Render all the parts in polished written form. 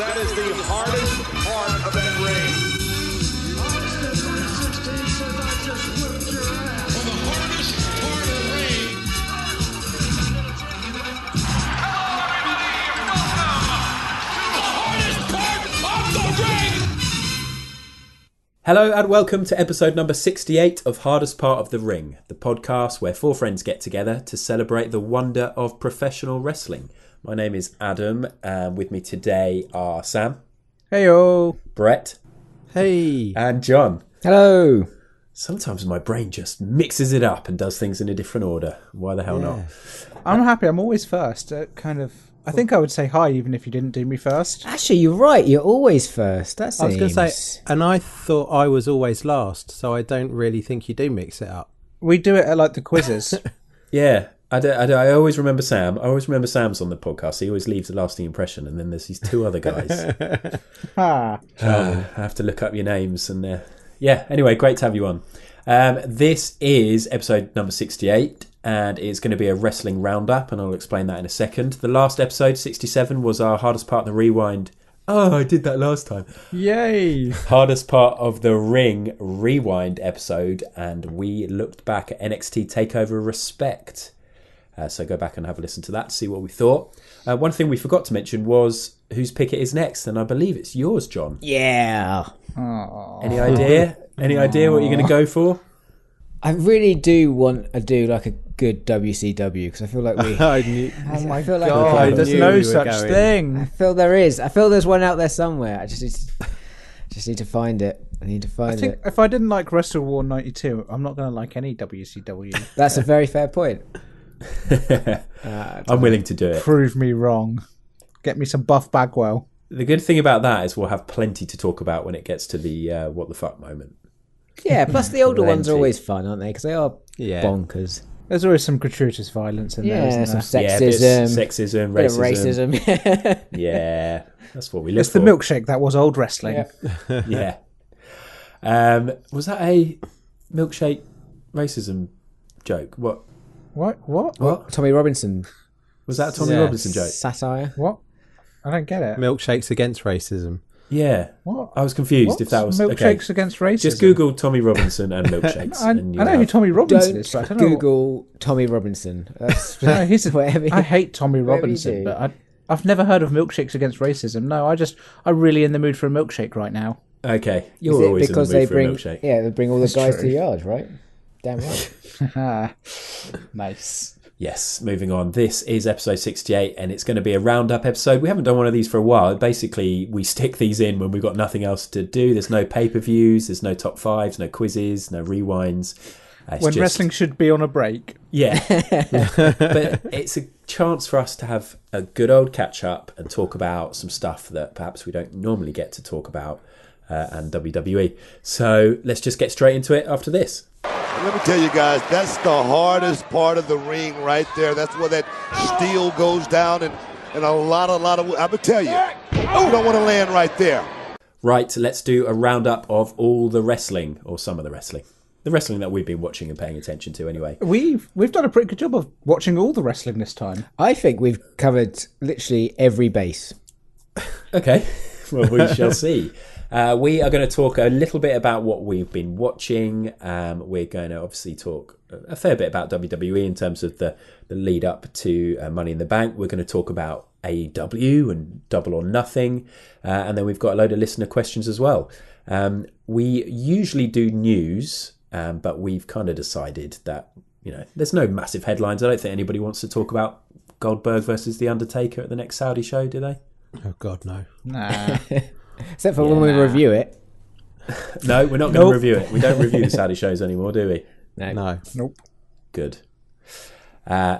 That is the hardest part of that ring. For the hardest part of the ring. Hello, everybody. Welcome to the hardest part of the ring. Hello and welcome to episode number 68 of Hardest Part of the Ring, the podcast where four friends get together to celebrate the wonder of professional wrestling. My name is Adam, and with me today are Sam. Heyo. Brett. Hey. And John. Hello. Sometimes my brain just mixes it up and does things in a different order. Why the hell not? I'm happy. I'm always first. I think I would say hi even if you didn't do me first. Actually, you're right. You're always first. That seems... I was going to say, and I thought I was always last, so I don't really think you do mix it up. We do it at like the quizzes. Yeah, I always remember Sam. I always remember Sam's on the podcast. He always leaves a lasting impression, and then there's these two other guys. I have to look up your names. And yeah, anyway, great to have you on. This is episode number 68. And it's going to be a wrestling roundup, and I'll explain that in a second. The last episode, 67, was our hardest part of the rewind. Oh, I did that last time. Yay! Hardest part of the ring rewind episode, and we looked back at NXT TakeOver Respect. So go back and have a listen to that to see what we thought. One thing we forgot to mention was whose pick it is next, and I believe it's yours, John. Yeah. Aww. Any idea? Any idea what you're going to go for? I really do want to do like a good WCW because I feel like we... I knew. Oh my God, I there's knew no we were such going. thing. I feel there is. I feel there's one out there somewhere. I just need to find it. I need to I find think it. if I didn't like Wrestle War 92, I'm not going to like any WCW. That's a very fair point. I'm willing to do it. Prove me wrong. Get me some Buff Bagwell. The good thing about that is we'll have plenty to talk about when it gets to the what the fuck moment. Yeah, plus the older ones are Plenty. always fun, aren't they? Because they are Yeah. bonkers. There's always some gratuitous violence in there, Yeah, isn't some there? Yeah, bits sexism, sexism, bit racism. of racism. Yeah, that's what we live It's for. the milkshake that was old wrestling. Yeah. Yeah. Was that a milkshake racism joke? What What? Tommy Robinson was that? A Tommy Yeah. Robinson joke? satire. What? I don't get it. Milkshakes against racism. Yeah. What? I was confused What? if that was Milkshakes okay. against racism. Just Google Tommy Robinson and milkshakes. I and know who Tommy Robinson is, but I Don't don't know. Google Tommy Robinson. That's No, whatever. I hate Tommy Whatever you Robinson, do. but I've never heard of milkshakes against racism. No, I'm really in the mood for a milkshake right now. Okay, Is you're it always because in the they mood for bring? a milkshake. Yeah, they bring all the That's guys true. to the yard, right? Damn right. Nice. Yes, moving on. This is episode 68 and it's going to be a roundup episode. We haven't done one of these for a while. Basically, we stick these in when we've got nothing else to do. There's no pay-per-views, there's no top fives, no quizzes, no rewinds. It's When just- wrestling should be on a break. Yeah. But it's a chance for us to have a good old catch-up and talk about some stuff that perhaps we don't normally get to talk about and WWE. So let's just get straight into it after this. Let me tell you guys, that's the hardest part of the ring right there. That's where that steel goes down and a lot of, I'm going to tell you, you don't want to land right there. Right, let's do a roundup of all the wrestling, or some of the wrestling. The wrestling that we've been watching and paying attention to anyway. We've done a pretty good job of watching all the wrestling this time. I think we've covered literally every base. Okay, well, we shall see. We are going to talk a little bit about what we've been watching. We're going to obviously talk a fair bit about WWE in terms of the lead up to Money in the Bank. We're going to talk about AEW and Double or Nothing. And then we've got a load of listener questions as well. We usually do news, but we've kind of decided that, there's no massive headlines. I don't think anybody wants to talk about Goldberg versus The Undertaker at the next Saudi show, do they? Oh, God, no. Nah. Except for when we review it. No, we're not going to review it. We don't review the Saudi shows anymore, do we? No. Nope. Good.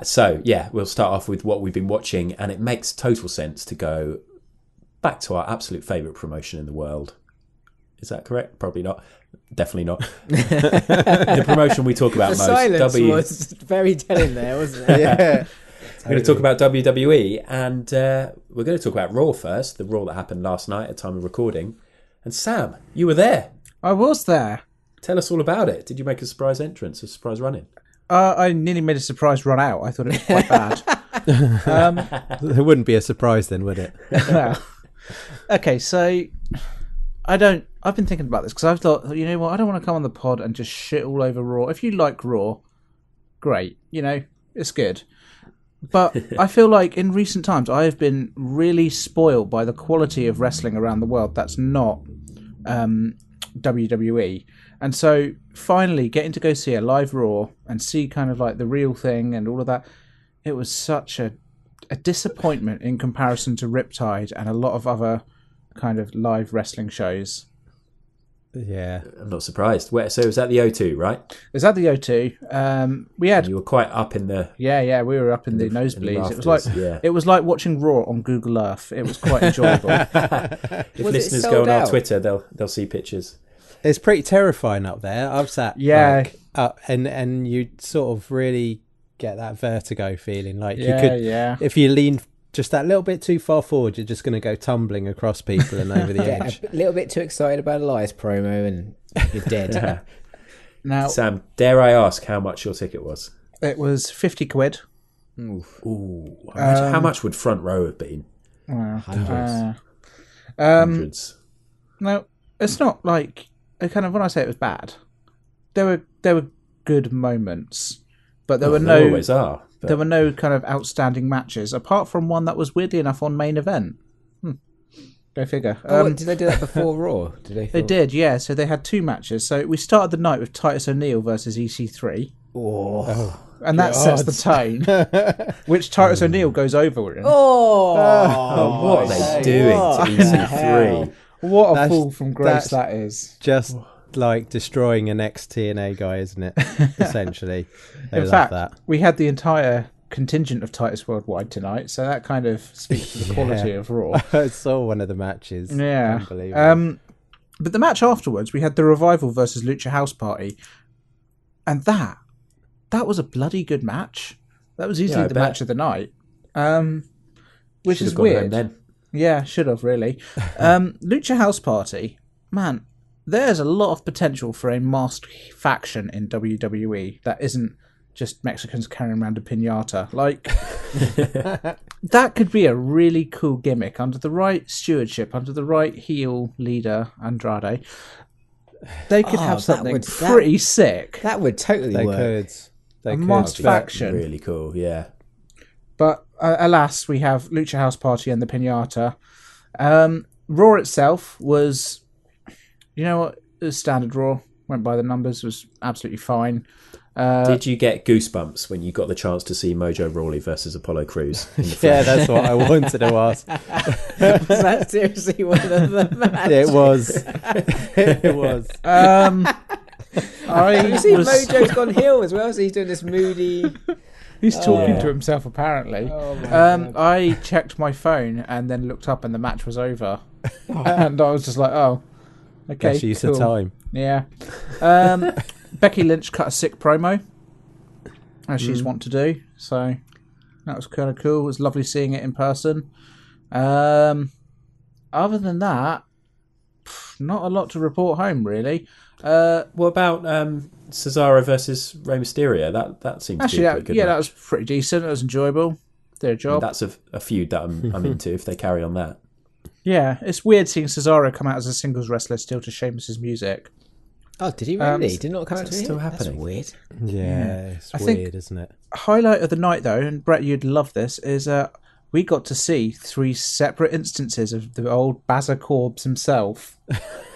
So, yeah, we'll start off with what we've been watching, and it makes total sense to go back to our absolute favourite promotion in the world. Is that correct? Probably not. Definitely not. The promotion we talk about The most. silence was very telling there, wasn't it? Yeah. We're going to talk about WWE, and we're going to talk about Raw first, the Raw that happened last night at time of recording. And Sam, you were there. I was there. Tell us all about it. Did you make a surprise entrance, a surprise run-in? I nearly made a surprise run out. I thought it was quite bad. It wouldn't be a surprise then, would it? No. Okay, so I've been thinking about this because I've thought, you know what, I don't want to come on the pod and just shit all over Raw. If you like Raw, great, it's good. But I feel like in recent times I have been really spoiled by the quality of wrestling around the world that's not WWE. And so finally getting to go see a live Raw and see kind of like the real thing and all of that, it was such a disappointment in comparison to Riptide and a lot of other kind of live wrestling shows. Yeah. I'm not surprised. So it was at the O2, right? It was at the O2. We had... You were quite up in the... Yeah, we were up in the nosebleeds. Rafters, it was like watching Raw on Google Earth. It was quite enjoyable. If listeners go on our Twitter, they'll see pictures. It's pretty terrifying up there. I've sat up and you sort of really get that vertigo feeling. Like you could, if you lean just that little bit too far forward, you're just going to go tumbling across people and over the edge. A little bit too excited about Elias promo and you're dead. Now, Sam, dare I ask how much your ticket was? It was 50 quid. Ooh. How much would front row have been? Hundreds. No, it's not like kind of when I say it was bad. There were good moments, but there always are. But... There were no kind of outstanding matches apart from one that was weirdly enough on main event. Go figure. Did they do that before Raw? They did, yeah. So they had two matches. So we started the night with Titus O'Neil versus EC3. And that sets the tone, which Titus O'Neil goes over in. What are they doing to EC3? What a fall from grace that is. Just like destroying an ex-TNA guy, isn't it? Essentially. In fact, we had the entire contingent of Titus Worldwide tonight, so that kind of speaks to the quality of Raw. I saw one of the matches. Yeah. Unbelievable. But the match afterwards, we had the Revival versus Lucha House Party, and that was a bloody good match. That was easily the match of the night, which Should've is gone weird. home then. Yeah, should have really. Lucha House Party, man, there's a lot of potential for a masked faction in WWE that isn't just Mexicans carrying around a piñata. Like, that could be a really cool gimmick under the right stewardship, under the right heel leader, Andrade. They could have something pretty sick. That would totally work. They could. Masked faction. Really cool, yeah. But alas, we have Lucha House Party and the Piñata. Raw itself was, you know what, it was standard Raw. Went by the numbers, was absolutely fine. Did you get goosebumps when you got the chance to see Mojo Rawley versus Apollo Crews? Yeah, that's what I wanted to ask. Was that seriously one of the matches? It was. It was. You see Mojo's gone heel as well, so he's doing this moody... He's talking to himself, apparently. I checked my phone and then looked up and the match was over. And I was just like, oh, okay, Best use cool. of time. Yeah. Becky Lynch cut a sick promo, as she's wont to do. So that was kind of cool. It was lovely seeing it in person. Other than that, not a lot to report home, really. What about Cesaro versus Rey Mysterio? That seemed to be a pretty good match. That was pretty decent. It was enjoyable. Their job. That's a feud that I'm into if they carry on that. Yeah, it's weird seeing Cesaro come out as a singles wrestler still to Sheamus's music. Oh, did he really? Did not come out to him? Still happening? That's weird. Yeah, it's weird, isn't it? Highlight of the night, though, and Brett, you'd love this, is we got to see 3 separate instances of the old Bazza Corbs himself.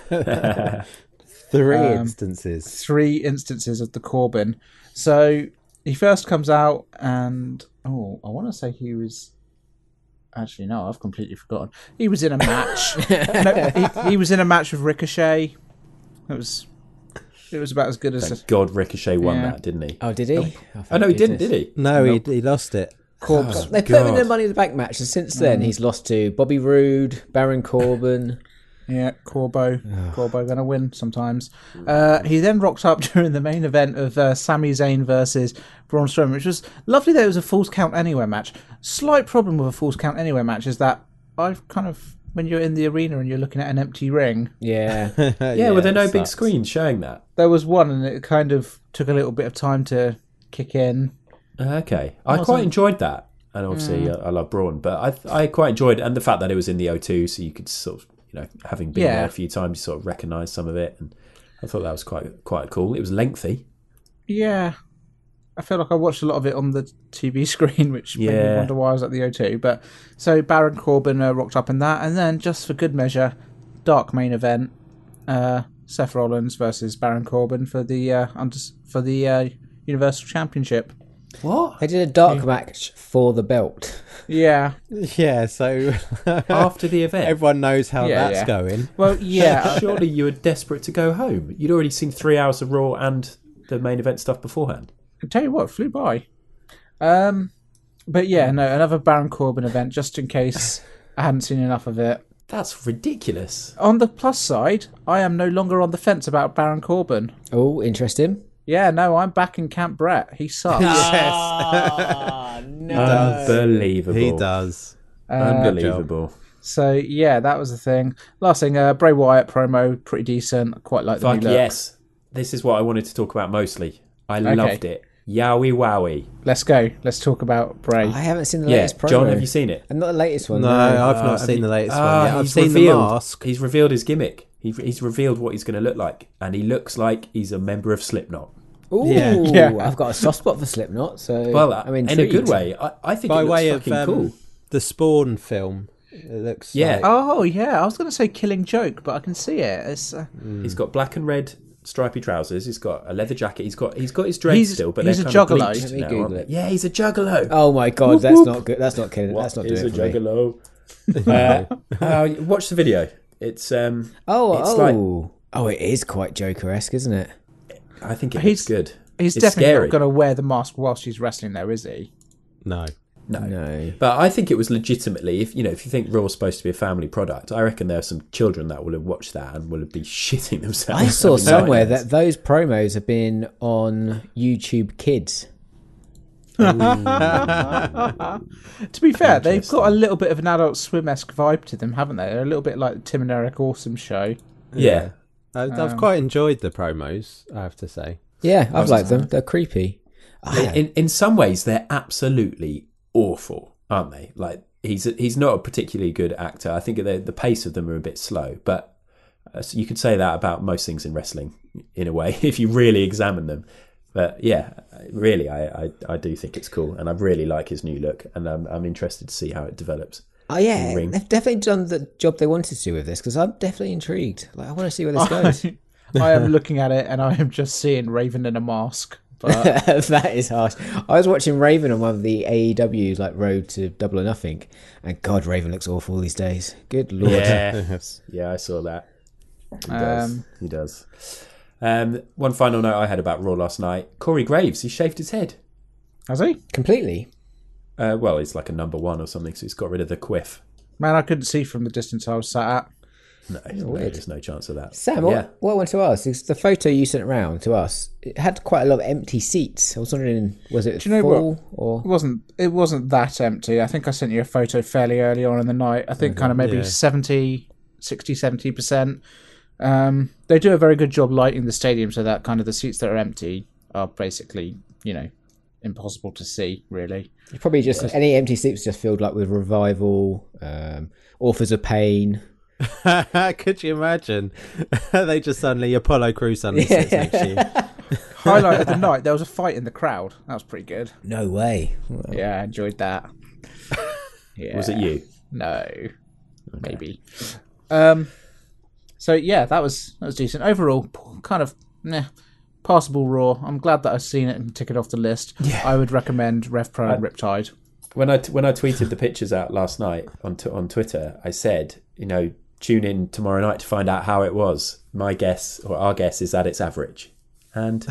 3 instances. 3 instances of the Corbin. So he first comes out and... Oh, I want to say he was... Actually, no, I've completely forgotten. He was in a match. He was in a match with Ricochet. It was about as good as... Thank God Ricochet won that, didn't he? Oh, did he? Oh, no, he didn't, did he? No, he lost it. Corbs. They put him in the Money in the Bank match, and since then he's lost to Bobby Roode, Baron Corbin. Yeah, Corbo going to win sometimes. He then rocked up during the main event of Sami Zayn versus Braun Strowman, which was lovely that it was a Falls Count Anywhere match. Slight problem with a Falls Count Anywhere match is that I've kind of, when you're in the arena and you're looking at an empty ring. Yeah. Were there no big screens showing that? There was one, and it kind of took a little bit of time to kick in. Okay. I quite enjoyed that. and obviously I love Braun, but I quite enjoyed it, and the fact that it was in the O2, so you could sort of, having been there a few times, you sort of recognise some of it, and I thought that was quite cool. It was lengthy. Yeah. I feel like I watched a lot of it on the TV screen, which made me wonder why I was at the O2. But so Baron Corbin rocked up in that, and then just for good measure, dark main event, Seth Rollins versus Baron Corbin for the Universal Championship. What? They did a dark match for the belt. Yeah. Yeah, so After the event, everyone knows how that's going. Well, yeah. Surely you were desperate to go home. You'd already seen 3 hours of Raw and the main event stuff beforehand. I tell you what, flew by. But yeah, no, another Baron Corbin event, just in case I hadn't seen enough of it. That's ridiculous. On the plus side, I am no longer on the fence about Baron Corbin. Oh, interesting. Yeah, no, I'm back in Camp Brett. He sucks. No. Unbelievable. He does. Unbelievable. So yeah, that was the thing. Last thing, Bray Wyatt promo, pretty decent. I quite like the new look. Yes. This is what I wanted to talk about mostly. I loved it. Yowie wowie. Let's go. Let's talk about Bray. I haven't seen the latest promo. John, have you seen it? And not the latest one. No, I've not seen the latest one yet. I've seen the mask. He's revealed his gimmick. He's revealed what he's going to look like, and he looks like he's a member of Slipknot. Ooh, Yeah. I've got a soft spot for Slipknot, so Well, I'm in intrigued. a good way. I think By it looks way of fucking cool. the Spawn film, it looks Yeah. like... Oh yeah, I was going to say Killing Joke, but I can see it. It's, He's got black and red stripy trousers. He's got a leather jacket. He's got his dreads still, but he's they're a kind of juggalo. bleached Let me now, Google aren't they? it. Yeah, he's a juggalo. Oh my god, that's not good. That's not kidding. That's not He's doing a it for me. juggalo. Watch the video. It's It is quite Joker-esque, isn't it? I think it looks good. He's It's definitely scary. not going to wear the mask whilst he's wrestling, though, is he? No. No. But I think it was legitimately, if you think Raw's supposed to be a family product, I reckon there are some children that will have watched that and will have been shitting themselves. I saw having somewhere nightmares. that those promos have been on YouTube Kids. To be fair, they've got a little bit of an Adult Swim-esque vibe to them, haven't they? They're a little bit like the Tim and Eric Awesome show. Yeah. I've quite enjoyed the promos, I have to say. Yeah, I've liked them. They're creepy. In some ways, they're absolutely awful, aren't they? Like he's not a particularly good actor. I think the pace of them are a bit slow, but so you could say that about most things in wrestling, in a way, if you really examine them. But yeah, really, I do think it's cool, and I really like his new look, and I'm interested to see how it develops. Oh yeah, they've definitely done the job they wanted to with this, because I'm definitely intrigued. Like, I want to see where this goes. I am looking at it, and I am just seeing Raven in a mask. But That is harsh. I was watching Raven on one of the AEW's like Road to Double or Nothing, and God, Raven looks awful these days. Good lord. Yeah, I saw that. He does. One final note I had about Raw last night: Corey Graves, he shaved his head. has he? Completely. Well, he's like a number one or something, so he's got rid of the quiff. Man, I couldn't see from the distance I was sat at. No, there's no chance of that. Sam, But what I want to ask is the photo you sent around to us. It had quite a lot of empty seats. I was wondering, was it Do you know full or? It wasn't that empty. I think I sent you a photo fairly early on in the night. I think kind of maybe 70%. They do a very good job lighting the stadium so that kind of the seats that are empty are basically, impossible to see, really. It's probably just any empty seats just filled like with Revival, Authors of Pain. Could you imagine? They just suddenly Apollo Crews suddenly sits next to you. Highlight of the night, there was a fight in the crowd. That was pretty good. No way. Yeah, I enjoyed that. Yeah. Was it you? No, maybe. So yeah, that was decent. Overall, kind of passable Raw. I'm glad that I've seen it and tick it off the list. Yeah. I would recommend Rev Pro and Riptide. When I tweeted the pictures out last night on Twitter, I said, tune in tomorrow night to find out how it was. My guess, or our guess, is that it's average, and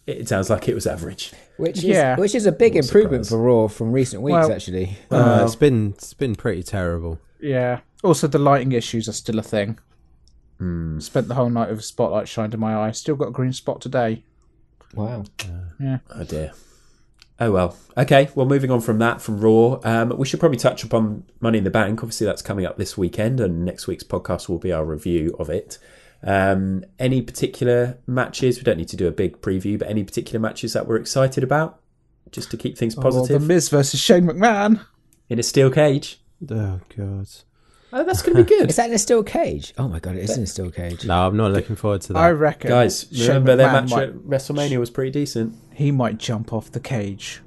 it sounds like it was average. Which is a big improvement for Raw from recent weeks, actually. It's been pretty terrible. Yeah. Also, the lighting issues are still a thing. Spent the whole night with a spotlight shined in my eye. Still got a green spot today. Wow. Yeah. Oh dear. Oh well. Okay. Well, moving on from that, from Raw, we should probably touch upon Money in the Bank. Obviously, that's coming up this weekend, and next week's podcast will be our review of it. Any particular matches? We don't need to do a big preview, but any particular matches that we're excited about, just to keep things positive? The Miz versus Shane McMahon. in a steel cage. Oh, God. Oh, that's going to be good. Is that in a steel cage? Oh my God, it is in a steel cage. No, I'm not looking forward to that. I reckon. Guys, Shane remember their McMahon match at WrestleMania was pretty decent. He might jump off the cage.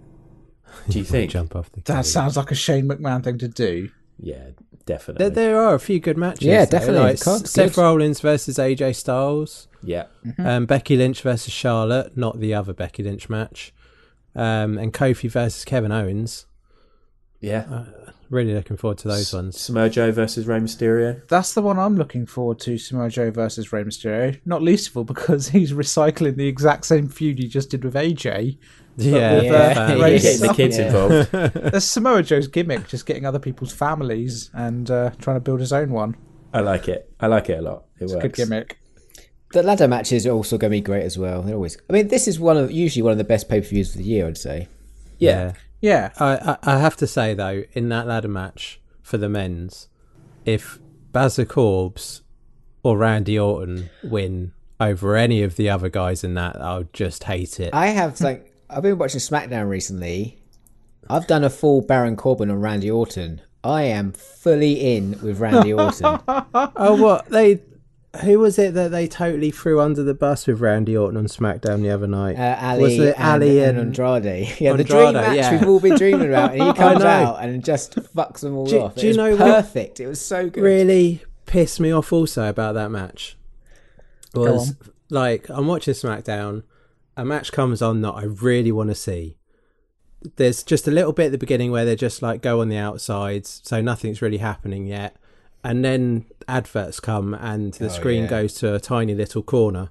Do you think? Jump off the That cage. sounds like a Shane McMahon thing to do. Yeah, definitely. There are a few good matches. Yeah, though. definitely. Like Card's Seth good. Rollins versus AJ Styles. Yeah. Becky Lynch versus Charlotte, not the other Becky Lynch match. And Kofi versus Kevin Owens. Yeah. Really looking forward to those ones. Samoa Joe versus Rey Mysterio. That's the one I'm looking forward to, Samoa Joe versus Rey Mysterio. Not least of all because he's recycling the exact same feud he just did with AJ. Yeah, with, Rey Getting the kids involved. That's Samoa Joe's gimmick, just getting other people's families and trying to build his own one. I like it. I like it a lot. It It's works. a good gimmick. The ladder matches are also going to be great as well. They're always. I mean, this is usually one of the best pay-per-views of the year, I'd say. Yeah. Yeah. I have to say, though, in that ladder match for the men's, if Baz Corbs or Randy Orton win over any of the other guys in that, I'll just hate it. I've been watching SmackDown recently. I've done a full Baron Corbin on Randy Orton. I am fully in with Randy Orton. Oh, what? Who was it that they totally threw under the bus with Randy Orton on SmackDown the other night? Ali, was it Ali and Andrade. Yeah, the Andrade, dream match yeah. we've all been dreaming about. And he comes know. out and just fucks them all off. Do you know what perfect. It was so good. really pissed me off also about that match? Was like, I'm watching SmackDown, a match comes on that I really want to see. There's just a little bit at the beginning where they just like go on the outsides, so nothing's really happening yet. And then adverts come and the screen goes to a tiny little corner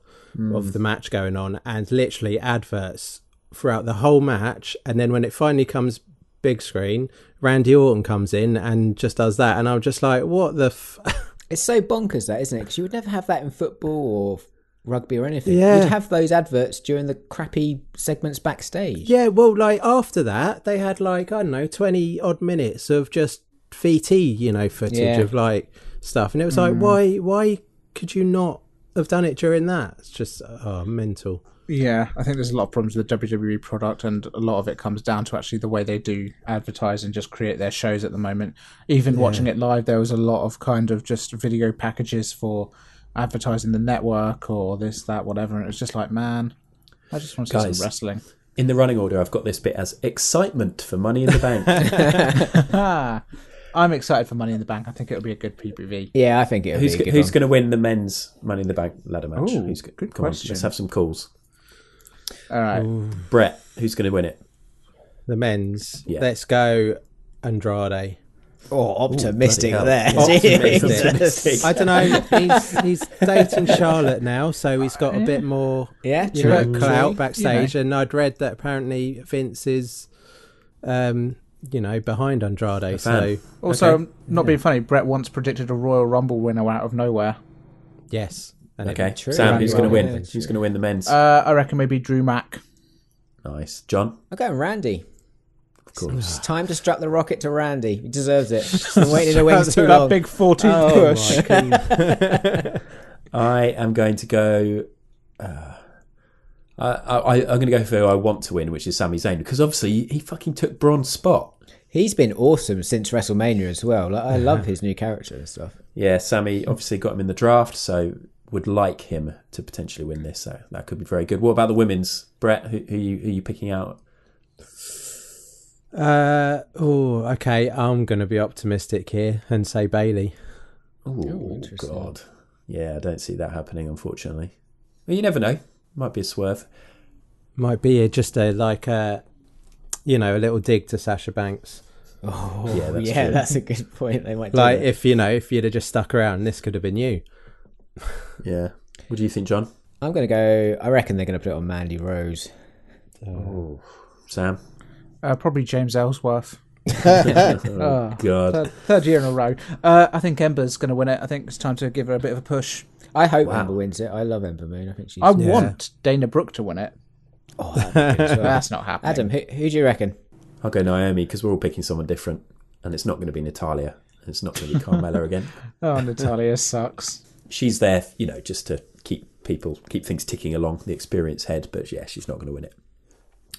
of the match going on, and literally adverts throughout the whole match. And then when it finally comes big screen, Randy Orton comes in and just does that. And I'm just like, what the It's so bonkers that, isn't it? Because you would never have that in football or rugby or anything. Yeah. You'd have those adverts during the crappy segments backstage. Yeah, well, like after that, they had like, I don't know, 20 odd minutes of just VT, footage of like stuff. And it was like, why could you not have done it during that? It's just mental. Yeah, I think there's a lot of problems with the WWE product, and a lot of it comes down to actually the way they do advertise and just create their shows at the moment. Even watching it live, there was a lot of kind of just video packages for advertising the network or this, that, whatever. And it was just like, man, I just want to see some wrestling. In the running order, I've got this bit as excitement for Money in the Bank. I'm excited for Money in the Bank. I think it'll be a good PPV. Yeah, I think it'll be a good Who's one. going to win the men's Money in the Bank ladder match? Ooh, Who's good come on, question. let's have some calls. All right. Brett, who's going to win it? The men's, Yeah. let's go Andrade. Oh, optimistic bloody there. hell. Jesus. I don't know. He's dating Charlotte now, so he's got a bit more Yeah, clout backstage. And I'd read that apparently Vince is, behind Andrade. So Also, I'm not being funny, Brett once predicted a Royal Rumble winner out of nowhere. yes. And Okay, True. Sam, who's going to Yeah, win? Who's going to win the men's? I reckon maybe Drew Mack. Nice. John? I'm going Randy. Of course. It's time to strap the rocket to Randy. He deserves it. He's been waiting in the wings too That long. big 14 push. I am going to go... I'm going to go for who I want to win, which is Sami Zayn, because obviously he fucking took Braun's spot. He's been awesome since WrestleMania as well. Like, I love his new character and stuff. Yeah, Sammy obviously got him in the draft, so would like him to potentially win this, so that could be very good. What about the women's? Brett, who are you picking out? Okay. I'm going to be optimistic here and say Bailey. Oh, God. Yeah, I don't see that happening, unfortunately. Well, you never know. Might be a swerve. Might be just a little dig to Sasha Banks. Oh, yeah, that's a good point. They might do Like that. if you'd have just stuck around, this could have been you. Yeah. What do you think, John? I'm going to go... I reckon they're going to put it on Mandy Rose. Oh, Sam? Probably James Ellsworth. Oh, God. Third year in a row. I think Ember's going to win it. I think it's time to give her a bit of a push. I hope Ember wins it. I love Ember Moon. I think she's... I want Dana Brooke to win it. Oh, that'd be good as well. That's not happening. Adam, who do you reckon? I'll go Naomi, because we're all picking someone different, and it's not going to be Natalia. It's not going to be Carmella again. Oh, Natalia sucks. She's there, just to keep things ticking along, the experienced head, but yeah, she's not going to win it.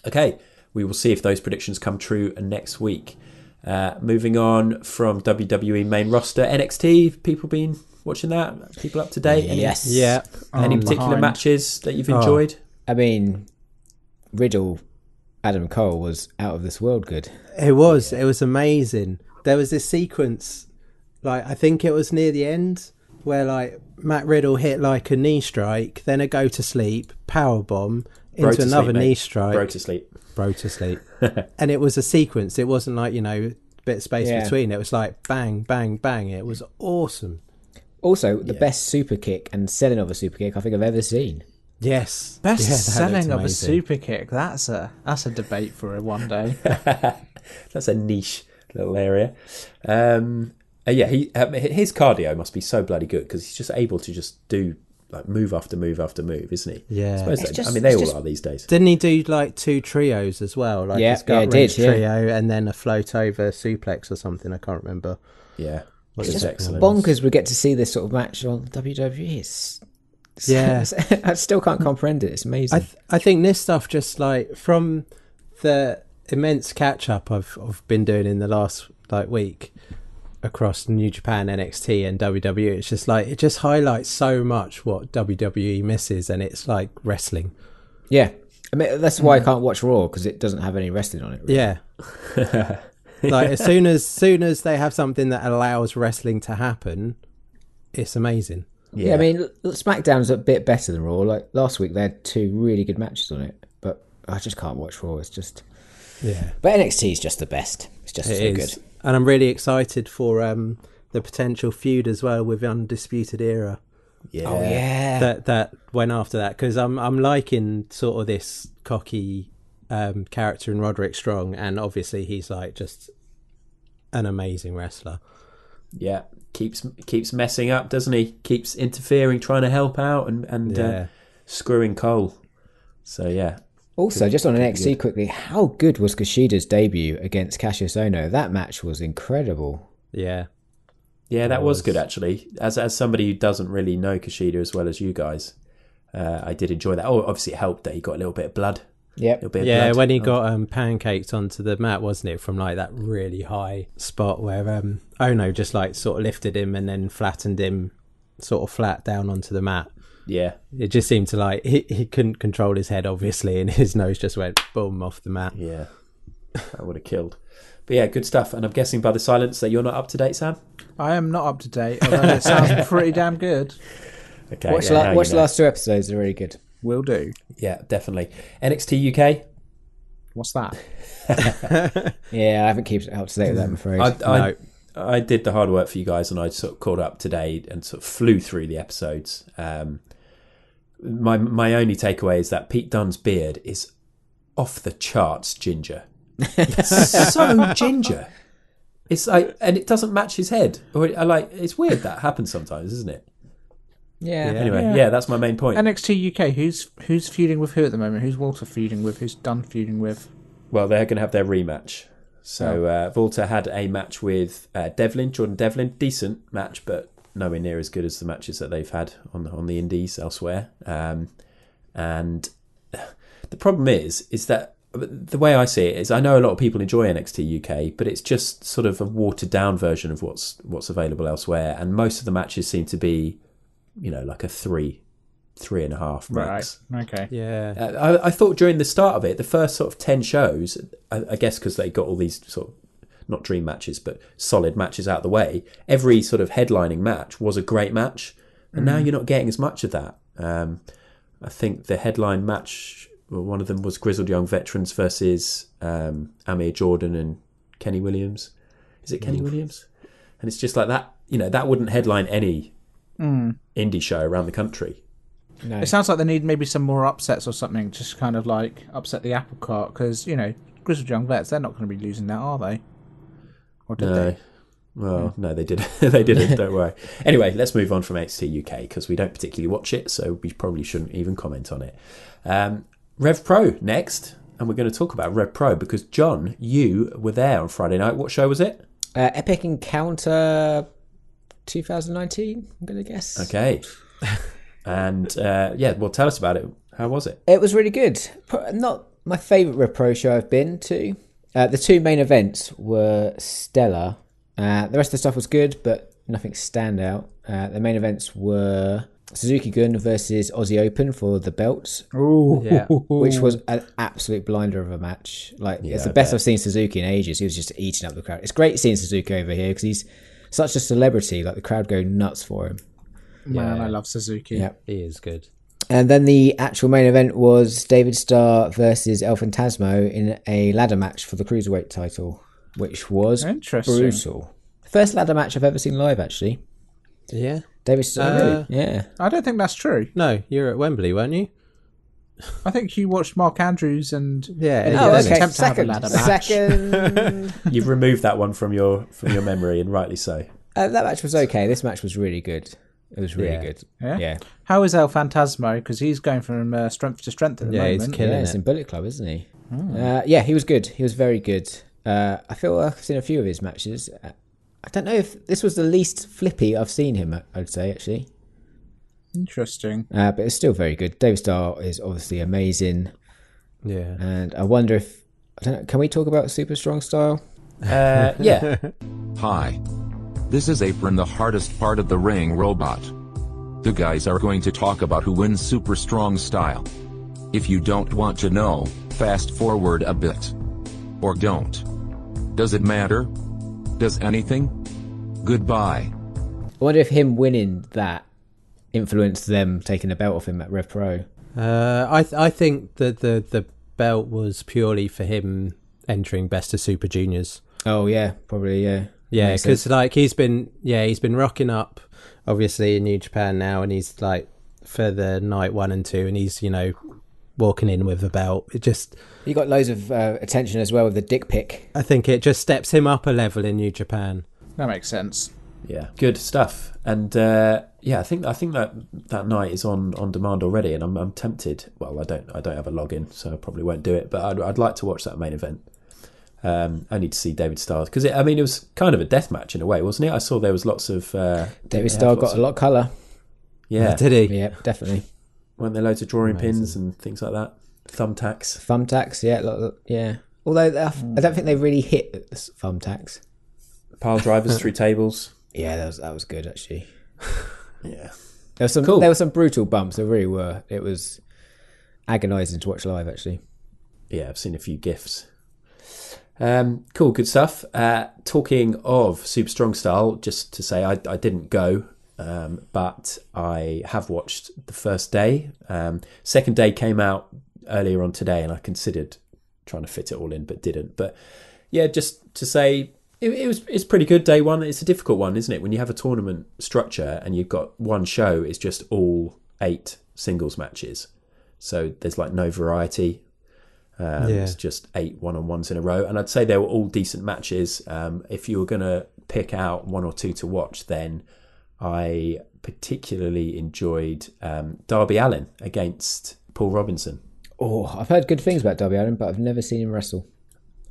Okay, we will see if those predictions come true next week. Moving on from WWE main roster, NXT. People been watching that? People up to date? Yes. Yeah. Any particular matches that you've enjoyed? I mean, Riddle, Adam Cole was out of this world good. It was amazing. There was this sequence, like I think it was near the end, where like Matt Riddle hit like a knee strike, then a go to sleep, power bomb into another knee strike. Bro to sleep. And it was a sequence. It wasn't like, a bit of space between. It was like bang, bang, bang. It was awesome. Also, the best super kick and selling of a super kick I think I've ever seen. Yes. Best selling of a super kick. That's a debate for one day. That's a niche little area. His cardio must be so bloody good because he's just able to just do like move after move after move, isn't he? Yeah. They all are these days. Didn't he do like 2 trios as well? Like his gut wrench trio and then a float over suplex or something. I can't remember. Yeah. It's just excellent. Bonkers we get to see this sort of match on WWE. I still can't comprehend it. It's amazing. I think this stuff just like from the immense catch up I've been doing in the last like week across New Japan, NXT and WWE, it's just like it just highlights so much what WWE misses, and it's like wrestling. Yeah, I mean that's why I can't watch Raw because it doesn't have any wrestling on it. Really. Yeah. Like as soon as they have something that allows wrestling to happen, it's amazing. Yeah, I mean, SmackDown's a bit better than Raw. Like last week, they had 2 really good matches on it, but I just can't watch Raw. It's just, But NXT is just the best. It's just so good, and I'm really excited for the potential feud as well with Undisputed Era. Yeah, oh yeah, that went after that because I'm liking sort of this cocky character in Roderick Strong, and obviously he's like just an amazing wrestler. Yeah. Keeps messing up, doesn't he? Keeps interfering, trying to help out, and screwing Cole. So yeah. Also, just on NXT quickly, how good was Kushida's debut against Cassius Ohno? That match was incredible. Yeah, that was good actually. As somebody who doesn't really know Kushida as well as you guys, I did enjoy that. Oh, obviously it helped that he got a little bit of blood. Yep. Blood. When he got pancaked onto the mat, wasn't it, from like that really high spot where Ono just like sort of lifted him and then flattened him sort of flat down onto the mat. Yeah. It just seemed to like he couldn't control his head obviously, and his nose just went boom off the mat. Yeah. That would have killed. But yeah, good stuff. And I'm guessing by the silence that you're not up to date, Sam? I am not up to date, although it sounds pretty damn good. Okay. Watch the last 2 episodes, they're really good. Will do. Yeah, definitely. NXT UK? What's that? Yeah, I haven't kept up to date with that, I'm afraid. I did the hard work for you guys, and I sort of caught up today and sort of flew through the episodes. My only takeaway is that Pete Dunne's beard is off the charts ginger. So ginger. It's like, and it doesn't match his head. It's weird that happens sometimes, isn't it? Yeah. Anyway, that's my main point. NXT UK, who's feuding with who at the moment? Who's Walter feuding with? Who's Dunn feuding with? Well, they're going to have their rematch. So Walter had a match with Jordan Devlin. Decent match, but nowhere near as good as the matches that they've had on the indies elsewhere. And the problem is that the way I see it is, I know a lot of people enjoy NXT UK, but it's just sort of a watered down version of what's available elsewhere. And most of the matches seem to be, like a 3.5 max. Right. Okay. Yeah. I thought during the start of it, the first sort of 10 shows, I guess because they got all these sort of, not dream matches, but solid matches out of the way, every sort of headlining match was a great match. And now you're not getting as much of that. I think the headline match, one of them was Grizzled Young Veterans versus Amir Jordan and Kenny Williams. Is it Kenny Williams? And it's just like that, that wouldn't headline any indie show around the country. No. It sounds like they need maybe some more upsets or something, just kind of like upset the apple cart, because, Grizzled Young Vets, they're not going to be losing that, are they? Or did they? Well, no, they didn't. They didn't, don't worry. Anyway, let's move on from NXT UK, because we don't particularly watch it, so we probably shouldn't even comment on it. Rev Pro next, and we're going to talk about Rev Pro, because, John, you were there on Friday night. What show was it? Epic Encounter 2019, I'm going to guess. Okay. And, well, tell us about it. How was it? It was really good. Not my favourite Rev Pro show I've been to. The two main events were stellar. The rest of the stuff was good, but nothing stand out. The main events were Suzuki Gun versus Aussie Open for the belts. Ooh. Yeah. Which was an absolute blinder of a match. It's the best I've seen Suzuki in ages. He was just eating up the crowd. It's great seeing Suzuki over here because he's such a celebrity. The crowd go nuts for him. Man, I love Suzuki. Yeah, he is good. And then the actual main event was David Starr versus El Phantasmo in a ladder match for the Cruiserweight title, which was brutal. First ladder match I've ever seen live, actually. Yeah. David Starr, yeah. I don't think that's true. No, you were at Wembley, weren't you? I think you watched Mark Andrews and attempt to have a ladder match. Second. You've removed that one from your memory, and rightly so. That match was okay. This match was really good. It was really good. Yeah. How is El Phantasmo? Because he's going from strength to strength at the moment. He's killing it. He's in Bullet Club, isn't he? He was good. He was very good. I feel like I've seen a few of his matches. I don't know if this was the least flippy I've seen him, I'd say, actually. Interesting. But it's still very good. David Starr is obviously amazing. Yeah. And I wonder if... I don't know, can we talk about Super Strong Style? Yeah. Hi. This is Apron, the hardest part of the ring robot. The guys are going to talk about who wins Super Strong Style. If you don't want to know, fast forward a bit. Or don't. Does it matter? Does anything? Goodbye. I wonder if him winning that influenced them taking the belt off him at Rev Pro. I think that the belt was purely for him entering Best of Super Juniors. Oh yeah, probably yeah. Yeah, because he's been rocking up obviously in New Japan now, and he's for the night 1 and 2, and he's walking in with a belt. It just he got loads of attention as well with the dick pic. I think it just steps him up a level in New Japan. That makes sense. Yeah, good stuff. And I think that night is on demand already, and I'm tempted. Well, I don't have a login, so I probably won't do it. But I'd like to watch that main event. Only to see David Starr, because it was kind of a death match in a way, wasn't it? I saw there was lots of David Starr got a lot of colour. Yeah, did he? Yeah, definitely. Weren't there loads of drawing pins and things like that? Thumbtacks, yeah. Although I don't think they really hit the thumbtacks. Pile drivers through tables. Yeah, that was good actually. Yeah, there were some brutal bumps. There really were. It was agonising to watch live actually. Yeah, I've seen a few GIFs. Cool, good stuff. Talking of Super Strong Style, just to say I didn't go, but I have watched the first day. Second day came out earlier on today, and I considered trying to fit it all in, but didn't. But yeah, just to say it's pretty good. Day one, it's a difficult one, isn't it? When you have a tournament structure and you've got one show, it's just all 8 singles matches, so there's no variety. It's just 8 one-on-ones in a row, and I'd say they were all decent matches. If you were going to pick out 1 or 2 to watch, then I particularly enjoyed Darby Allin against Paul Robinson. Oh, I've heard good things about Darby Allin, but I've never seen him wrestle.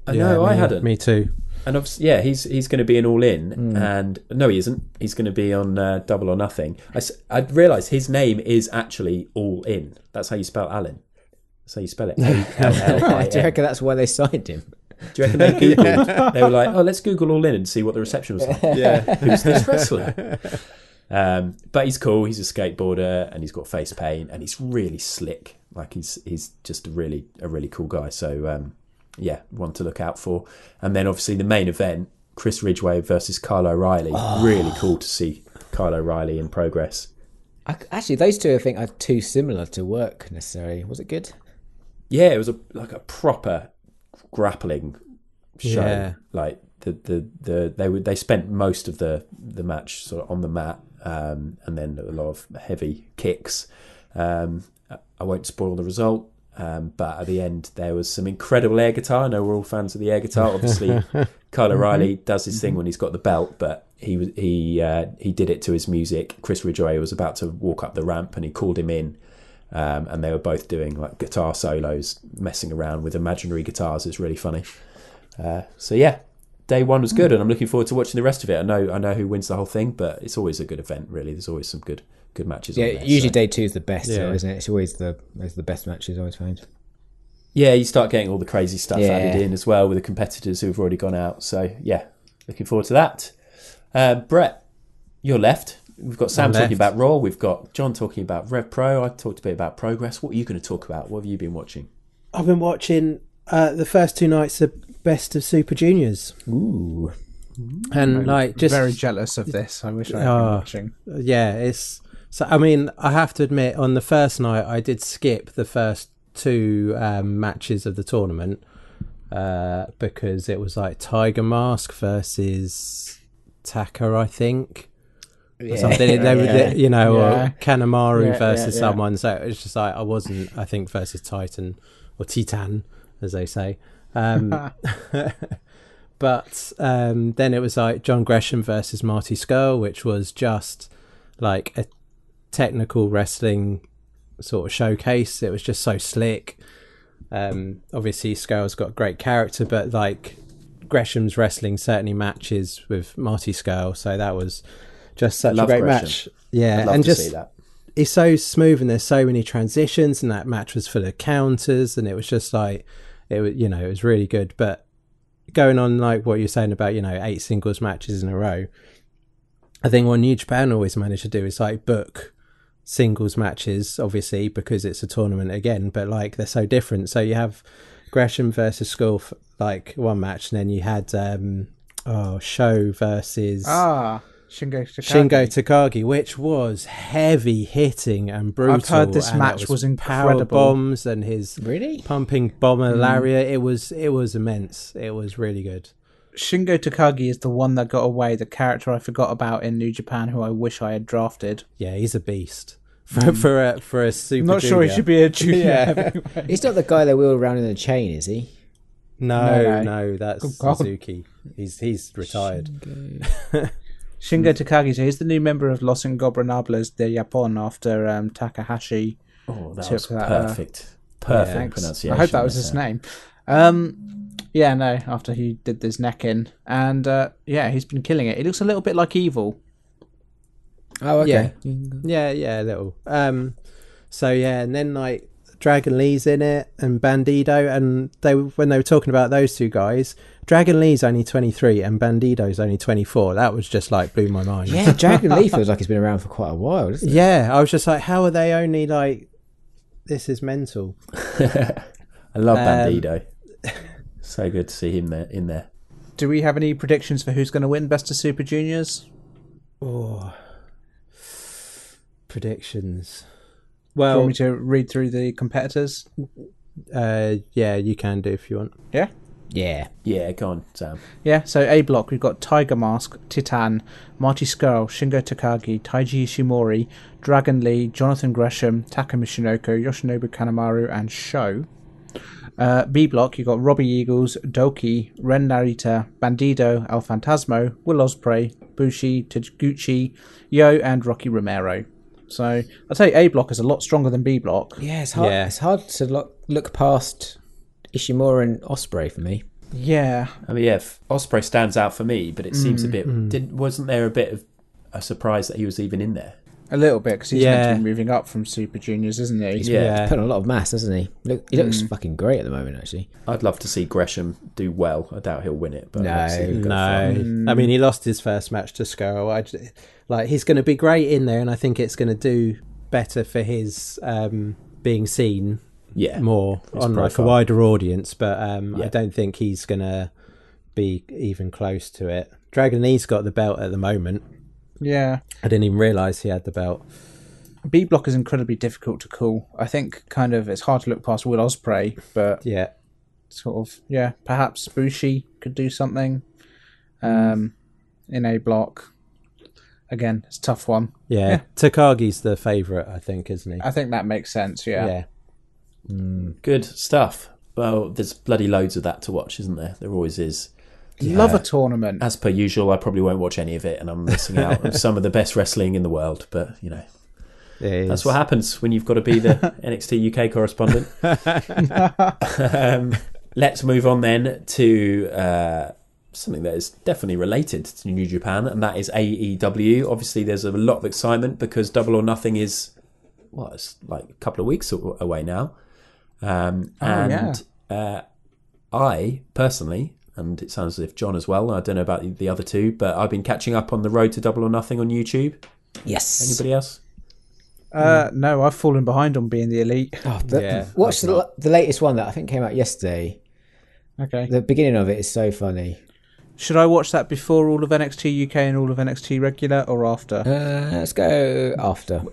I hadn't. Me too. And obviously, he's going to be an All In, and no, he isn't. He's going to be on Double or Nothing. I realised his name is actually All In. That's how you spell Allin. That's how you spell it. A-L-L-I-N. Do you reckon that's why they signed him? Do you reckon they Googled? They were like, let's Google All In and see what the reception was like. Yeah, who's this wrestler? But he's cool. He's a skateboarder, and he's got face paint, and he's really slick. He's just a really cool guy. So one to look out for. And then obviously the main event, Chris Ridgway versus Kyle O'Reilly. Really cool to see Kyle O'Reilly in progress. Actually, those two I think are too similar to work necessarily. Was it good? Yeah, it was a proper grappling show. Yeah. They spent most of the match sort of on the mat, and then a lot of heavy kicks. I won't spoil the result, but at the end there was some incredible air guitar. I know we're all fans of the air guitar. Obviously, Kyle O'Reilly does his thing when he's got the belt, but he did it to his music. Chris Ridgway was about to walk up the ramp, and he called him in. And they were both doing guitar solos, messing around with imaginary guitars. It's really funny. Day one was good, and I'm looking forward to watching the rest of it. I know who wins the whole thing, but it's always a good event. Really, there's always some good matches. Yeah, on there, usually day 2 is the best, though, isn't it? It's always the best matches I always find. Yeah, you start getting all the crazy stuff added in as well with the competitors who've already gone out. So, yeah, looking forward to that. Brett, you're left. We've got Sam talking about Raw. We've got John talking about Rev Pro. I talked a bit about Progress. What are you going to talk about? What have you been watching? I've been watching the first 2 nights of Best of Super Juniors. Ooh. And just very jealous of this. I wish I had been watching. Yeah, it's... So, I mean, I have to admit, on the first night, I did skip the first 2 matches of the tournament because it was like Tiger Mask versus Taka, I think. Or something. They were, or Kanemaru versus someone. So it was just like, I wasn't, I think, versus Titan, or Titan, as they say. But then it was like John Gresham versus Marty Scurll, which was just like a technical wrestling sort of showcase. It was just so slick. Obviously Scurll's got great character, but like Gresham's wrestling certainly matches with Marty Scurll, so that was just such a great match. Yeah, and just he's so smooth, and there's so many transitions, and that match was full of counters, and it was just like it was, it was really good. But going on like what you're saying about 8 singles matches in a row, I think what New Japan always managed to do is like book singles matches, obviously because it's a tournament again, but like they're so different. So you have Gresham versus Skull like one match, and then you had Sho versus Shingo Takagi, which was heavy hitting and brutal. I've heard this match was incredible. Power bombs and his pumping bomber lariat. It was immense. It was really good. Shingo Takagi is the one that got away, the character I forgot about in New Japan, who I wish I had drafted. Yeah, he's a beast. For a super. I'm not sure he should be a junior. He's not the guy they wheel around in a chain, is he? No, that's Suzuki. He's retired. Shingo Takagi, so he's the new member of Los Ingobernables de Japón after Takahashi. Oh, that was perfect. Perfect pronunciation. I hope that was his name. After he did this neck in. And he's been killing it. He looks a little bit like Evil. Oh, okay. Yeah, a little. And then like Dragon Lee's in it and Bandido, and when they were talking about those 2 guys, Dragon Lee's only 23 and Bandido's only 24. That was just like blew my mind. Yeah, Dragon Lee feels like he's been around for quite a while, doesn't it? Yeah, I was just like, how are they only like, this is mental. I love Bandido. So good to see him in there. Do we have any predictions for who's going to win Best of Super Juniors? Oh, predictions. Well, do you want me to read through the competitors? Yeah, you can do if you want. Yeah? Yeah, go on, Sam. Yeah, so A block, we've got Tiger Mask, Titan, Marty Scurll, Shingo Takagi, Taiji Ishimori, Dragon Lee, Jonathan Gresham, Taka Michinoku, Yoshinobu Kanemaru, and Sho. B block, you've got Robbie Eagles, Doki, Ren Narita, Bandido, El Fantasmo, Will Ospreay, Bushi, Taguchi, Yo, and Rocky Romero. So I'd say A block is a lot stronger than B block. Yeah, it's hard. It's hard to look past Ishimura and Ospreay for me. Yeah, I mean, Ospreay stands out for me, but it seems a bit. Wasn't there a bit of a surprise that he was even in there? A little bit, because he's meant to be moving up from Super Juniors, isn't he? He's putting a lot of mass, hasn't he? He looks fucking great at the moment, actually. I'd love to see Gresham do well. I doubt he'll win it, but no. I mean, he lost his first match to Scurll. He's going to be great in there, and I think it's going to do better for his being seen more on like a wider audience. But I don't think he's going to be even close to it. Dragon Lee's got the belt at the moment. Yeah. I didn't even realise he had the belt. B block is incredibly difficult to call. I think it's hard to look past Will Ospreay, but perhaps Bushi could do something in A block. Again, it's a tough one. Yeah. Takagi's the favourite, I think, isn't he? I think that makes sense, yeah. Good stuff. Well, there's bloody loads of that to watch, isn't there? There always is. Love a tournament. As per usual, I probably won't watch any of it, and I'm missing out on some of the best wrestling in the world. But that's what happens when you've got to be the NXT UK correspondent. Let's move on then to something that is definitely related to New Japan, and that is AEW. Obviously, there's a lot of excitement because Double or Nothing is it's like a couple of weeks away now. I personally, and it sounds as if John as well, I don't know about the other two, but I've been catching up on the Road to Double or Nothing on YouTube. Yes. Anybody else? No, I've fallen behind on being the elite. Watch the latest one that I think came out yesterday. Okay. The beginning of it is so funny. Should I watch that before all of NXT UK and all of NXT regular, or after? Let's go after.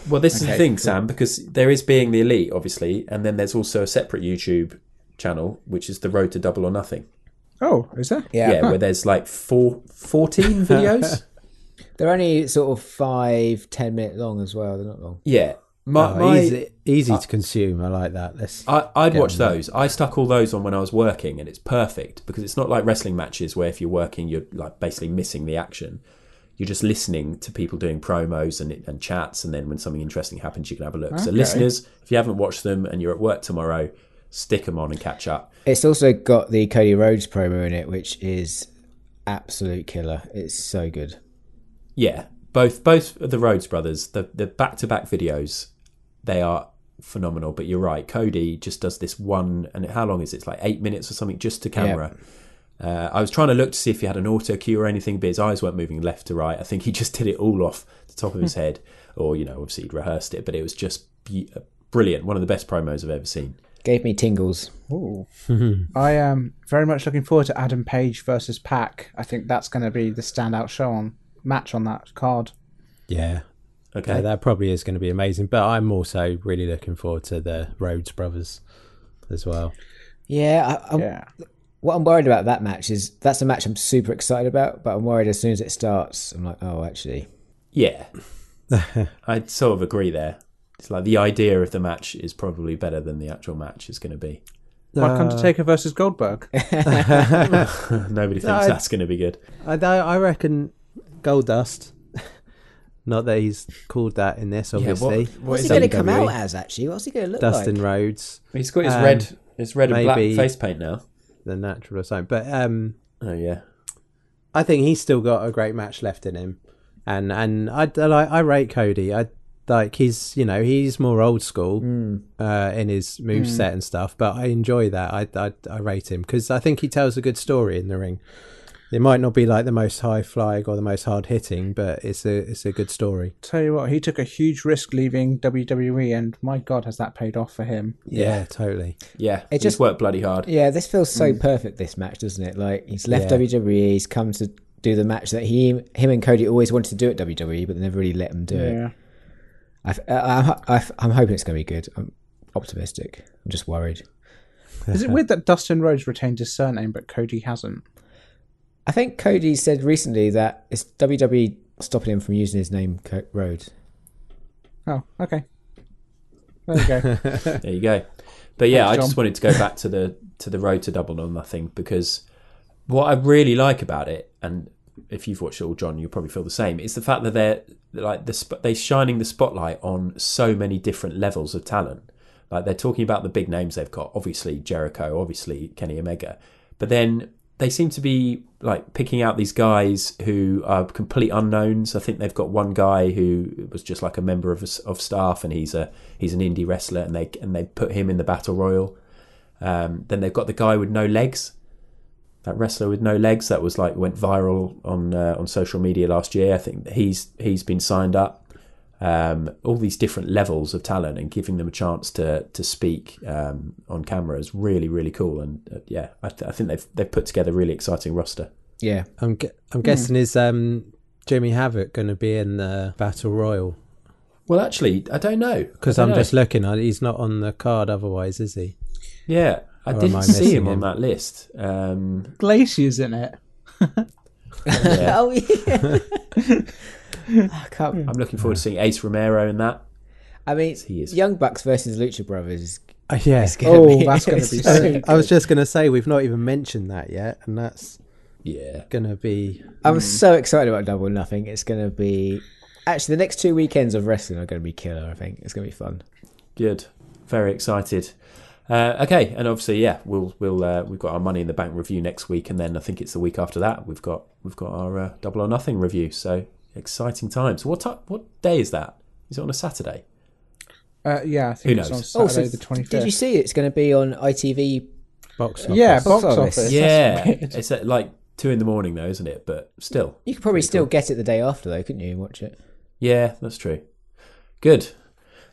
Well, this is the thing, Sam, because there is Being the Elite, obviously, and then there's also a separate YouTube channel, which is the Road to Double or Nothing. Oh, is there? Yeah, where there's like 14 videos. They're only sort of 5-10 minute long as well. They're not long. Yeah. Easy to consume. I like that. I'd watch those. I stuck all those on when I was working, and it's perfect because it's not like wrestling matches where if you're working, you're like basically missing the action. You're just listening to people doing promos and chats, and then when something interesting happens, you can have a look. Okay. So listeners, if you haven't watched them and you're at work tomorrow, stick them on and catch up. It's also got the Cody Rhodes promo in it, which is absolute killer. It's so good. Yeah, both of the Rhodes brothers, the back-to-back videos, they are phenomenal. But you're right, Cody just does this one, and how long is it? It's like 8 minutes or something just to camera. Yep. I was trying to look to see if he had an auto cue or anything, but his eyes weren't moving left to right. I think he just did it all off the top of his head, or obviously he'd rehearsed it, but it was just brilliant. One of the best promos I've ever seen. Gave me tingles. Ooh. I am very much looking forward to Adam Page versus Pac. I think that's going to be the standout match on that card. Yeah. Okay. Yeah, that probably is going to be amazing. But I'm also really looking forward to the Rhodes brothers as well. Yeah. What I'm worried about that match is that's a match I'm super excited about, but I'm worried as soon as it starts, I'm like, oh, actually. Yeah. I'd sort of agree there. It's like the idea of the match is probably better than the actual match is going to be. Like Undertaker versus Goldberg. Nobody thinks that's going to be good. I reckon Goldust. Not that he's called that in this, obviously. What's he going to come out as, actually? What's he going to look Dustin like? Rhodes. He's got his red and black face paint now. The natural or something. But oh yeah, I think he's still got a great match left in him. And I rate Cody. I like he's more old school in his moveset and stuff, but I enjoy that. I rate him because I think he tells a good story in the ring. It might not be like the most high flying or the most hard hitting, but it's a good story. Tell you what, he took a huge risk leaving WWE, and my God, has that paid off for him? Yeah, totally. Yeah, it just worked bloody hard. Yeah, this feels so perfect. This match, doesn't it? Like he's left WWE, he's come to do the match that him and Cody always wanted to do at WWE, but they never really let him do it. I'm hoping it's going to be good. I'm optimistic. I'm just worried. Is it weird that Dustin Rhodes retained his surname, but Cody hasn't? I think Cody said recently that it's WWE stopping him from using his name, Rhodes. Oh, okay. There you go. There you go. But yeah, I just wanted to go back to the Road to Double or Nothing because what I really like about it, and if you've watched it all, John, you'll probably feel the same, is the fact that they're shining the spotlight on so many different levels of talent. Like they're talking about the big names they've got, obviously Jericho, obviously Kenny Omega, but then they seem to be like picking out these guys who are complete unknowns. I think they've got one guy who was just like a member of staff, and he's an indie wrestler, and they put him in the Battle Royal. Then they've got the guy with no legs, that wrestler with no legs that was like went viral on social media last year. I think he's been signed up. All these different levels of talent and giving them a chance to speak on camera is really, really cool. And I think they've put together a really exciting roster. Yeah, I'm guessing is Jimmy Havoc going to be in the Battle Royal? Well, actually, I don't know because I'm just looking. He's not on the card otherwise, is he? Yeah, I didn't see him on that list. Glacier's in it. Oh yeah. I'm looking forward to seeing Ace Romero in that. I mean, Young Bucks versus Lucha Brothers. Yeah. That's going to be so I was just going to say, we've not even mentioned that yet, and that's going to be... I'm so excited about Double or Nothing. It's going to be... Actually, the next 2 weekends of wrestling are going to be killer, I think. It's going to be fun. Good. Very excited. Okay, and obviously, we've got our Money in the Bank review next week, and then I think it's the week after that we've got our Double or Nothing review. So exciting times. What day is that? Is it on a Saturday? Yeah, I think it's on Saturday the 25th. Did you see it's going to be on ITV box office? Yeah, box office. Yeah, it's at like 2 a.m, though, isn't it? But still, you could probably still get it the day after, though, couldn't you? And watch it. Yeah, that's true. Good.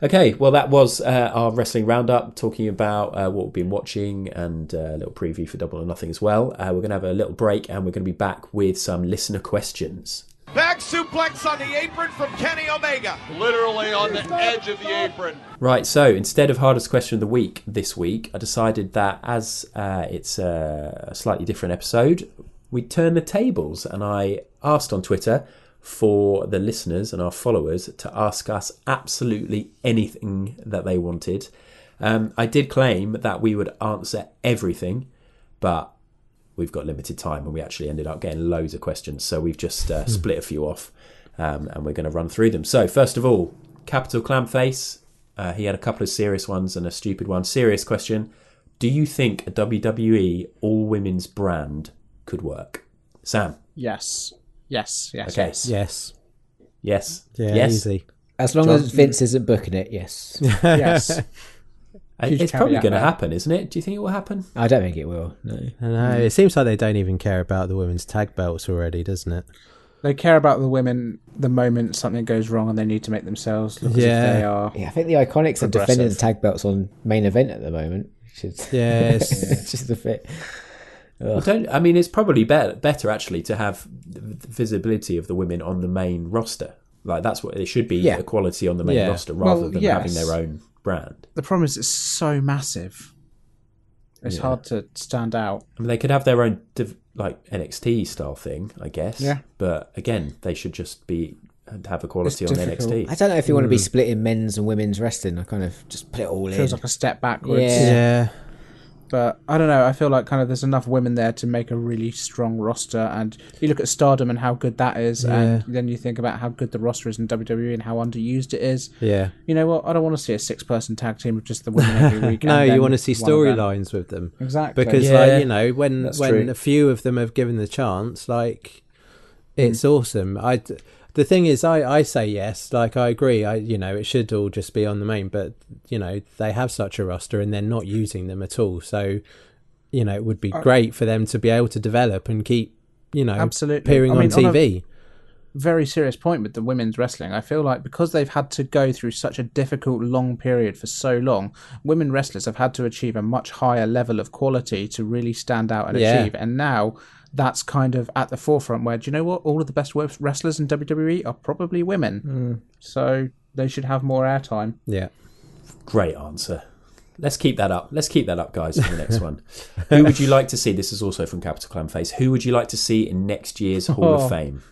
Okay, well, that was our wrestling roundup, talking about what we've been watching and a little preview for Double or Nothing as well. We're going to have a little break and we're going to be back with some listener questions. Back suplex on the apron from Kenny Omega. Literally on the edge of the apron. Right, so instead of hardest question of the week this week, I decided that as it's a slightly different episode, we'd turn the tables, and I asked on Twitter for the listeners and our followers to ask us absolutely anything that they wanted. I did claim that we would answer everything, but we've got limited time and we actually ended up getting loads of questions, so we've just split a few off and we're going to run through them. So first of all, Capital Clamface, he had a couple of serious ones and a stupid one. Serious question: do you think a WWE all-women's brand could work? Sam? Yes. Okay. Yes. Yes. Easy. As long as Vince isn't booking it, yes. Yes. It's probably going to happen, isn't it? Do you think it will happen? I don't think it will, no. No, it seems like they don't even care about the women's tag belts already, doesn't it? They care about the women the moment something goes wrong and they need to make themselves look as if they are. Yeah, I think the Iconics are defending the tag belts on main event at the moment. Yes. It's just a bit... Well, it's probably better actually to have visibility of the women on the main roster. Like, that's what it should be, equality on the main roster rather than having their own brand. The problem is it's so massive. It's hard to stand out. I mean, they could have their own like NXT style thing, I guess. Yeah. But again, they should just have equality on NXT. I don't know if you want to be splitting men's and women's wrestling. I kind of just put it all in. Feels like a step backwards. Yeah. But I don't know. I feel like kind of there's enough women there to make a really strong roster. And you look at Stardom and how good that is, and then you think about how good the roster is in WWE and how underused it is. Yeah. You know what? I don't want to see a 6-person tag team with just the women every week. No, you want to see storylines with them. Exactly. Because, when a few of them have given the chance, it's awesome. The thing is, I say yes. Like, I agree. It should all just be on the main, but they have such a roster and they're not using them at all. So, it would be great for them to be able to develop and keep, absolutely appearing on TV. Very serious point with the women's wrestling. I feel like because they've had to go through such a difficult, long period for so long, women wrestlers have had to achieve a much higher level of quality to really stand out and achieve. And now that's kind of at the forefront where, do you know what? All of the best wrestlers in WWE are probably women. So they should have more airtime. Yeah. Great answer. Let's keep that up. Guys, for the next one. Who would you like to see? This is also from Capital Clamface. Who would you like to see in next year's Hall of Fame?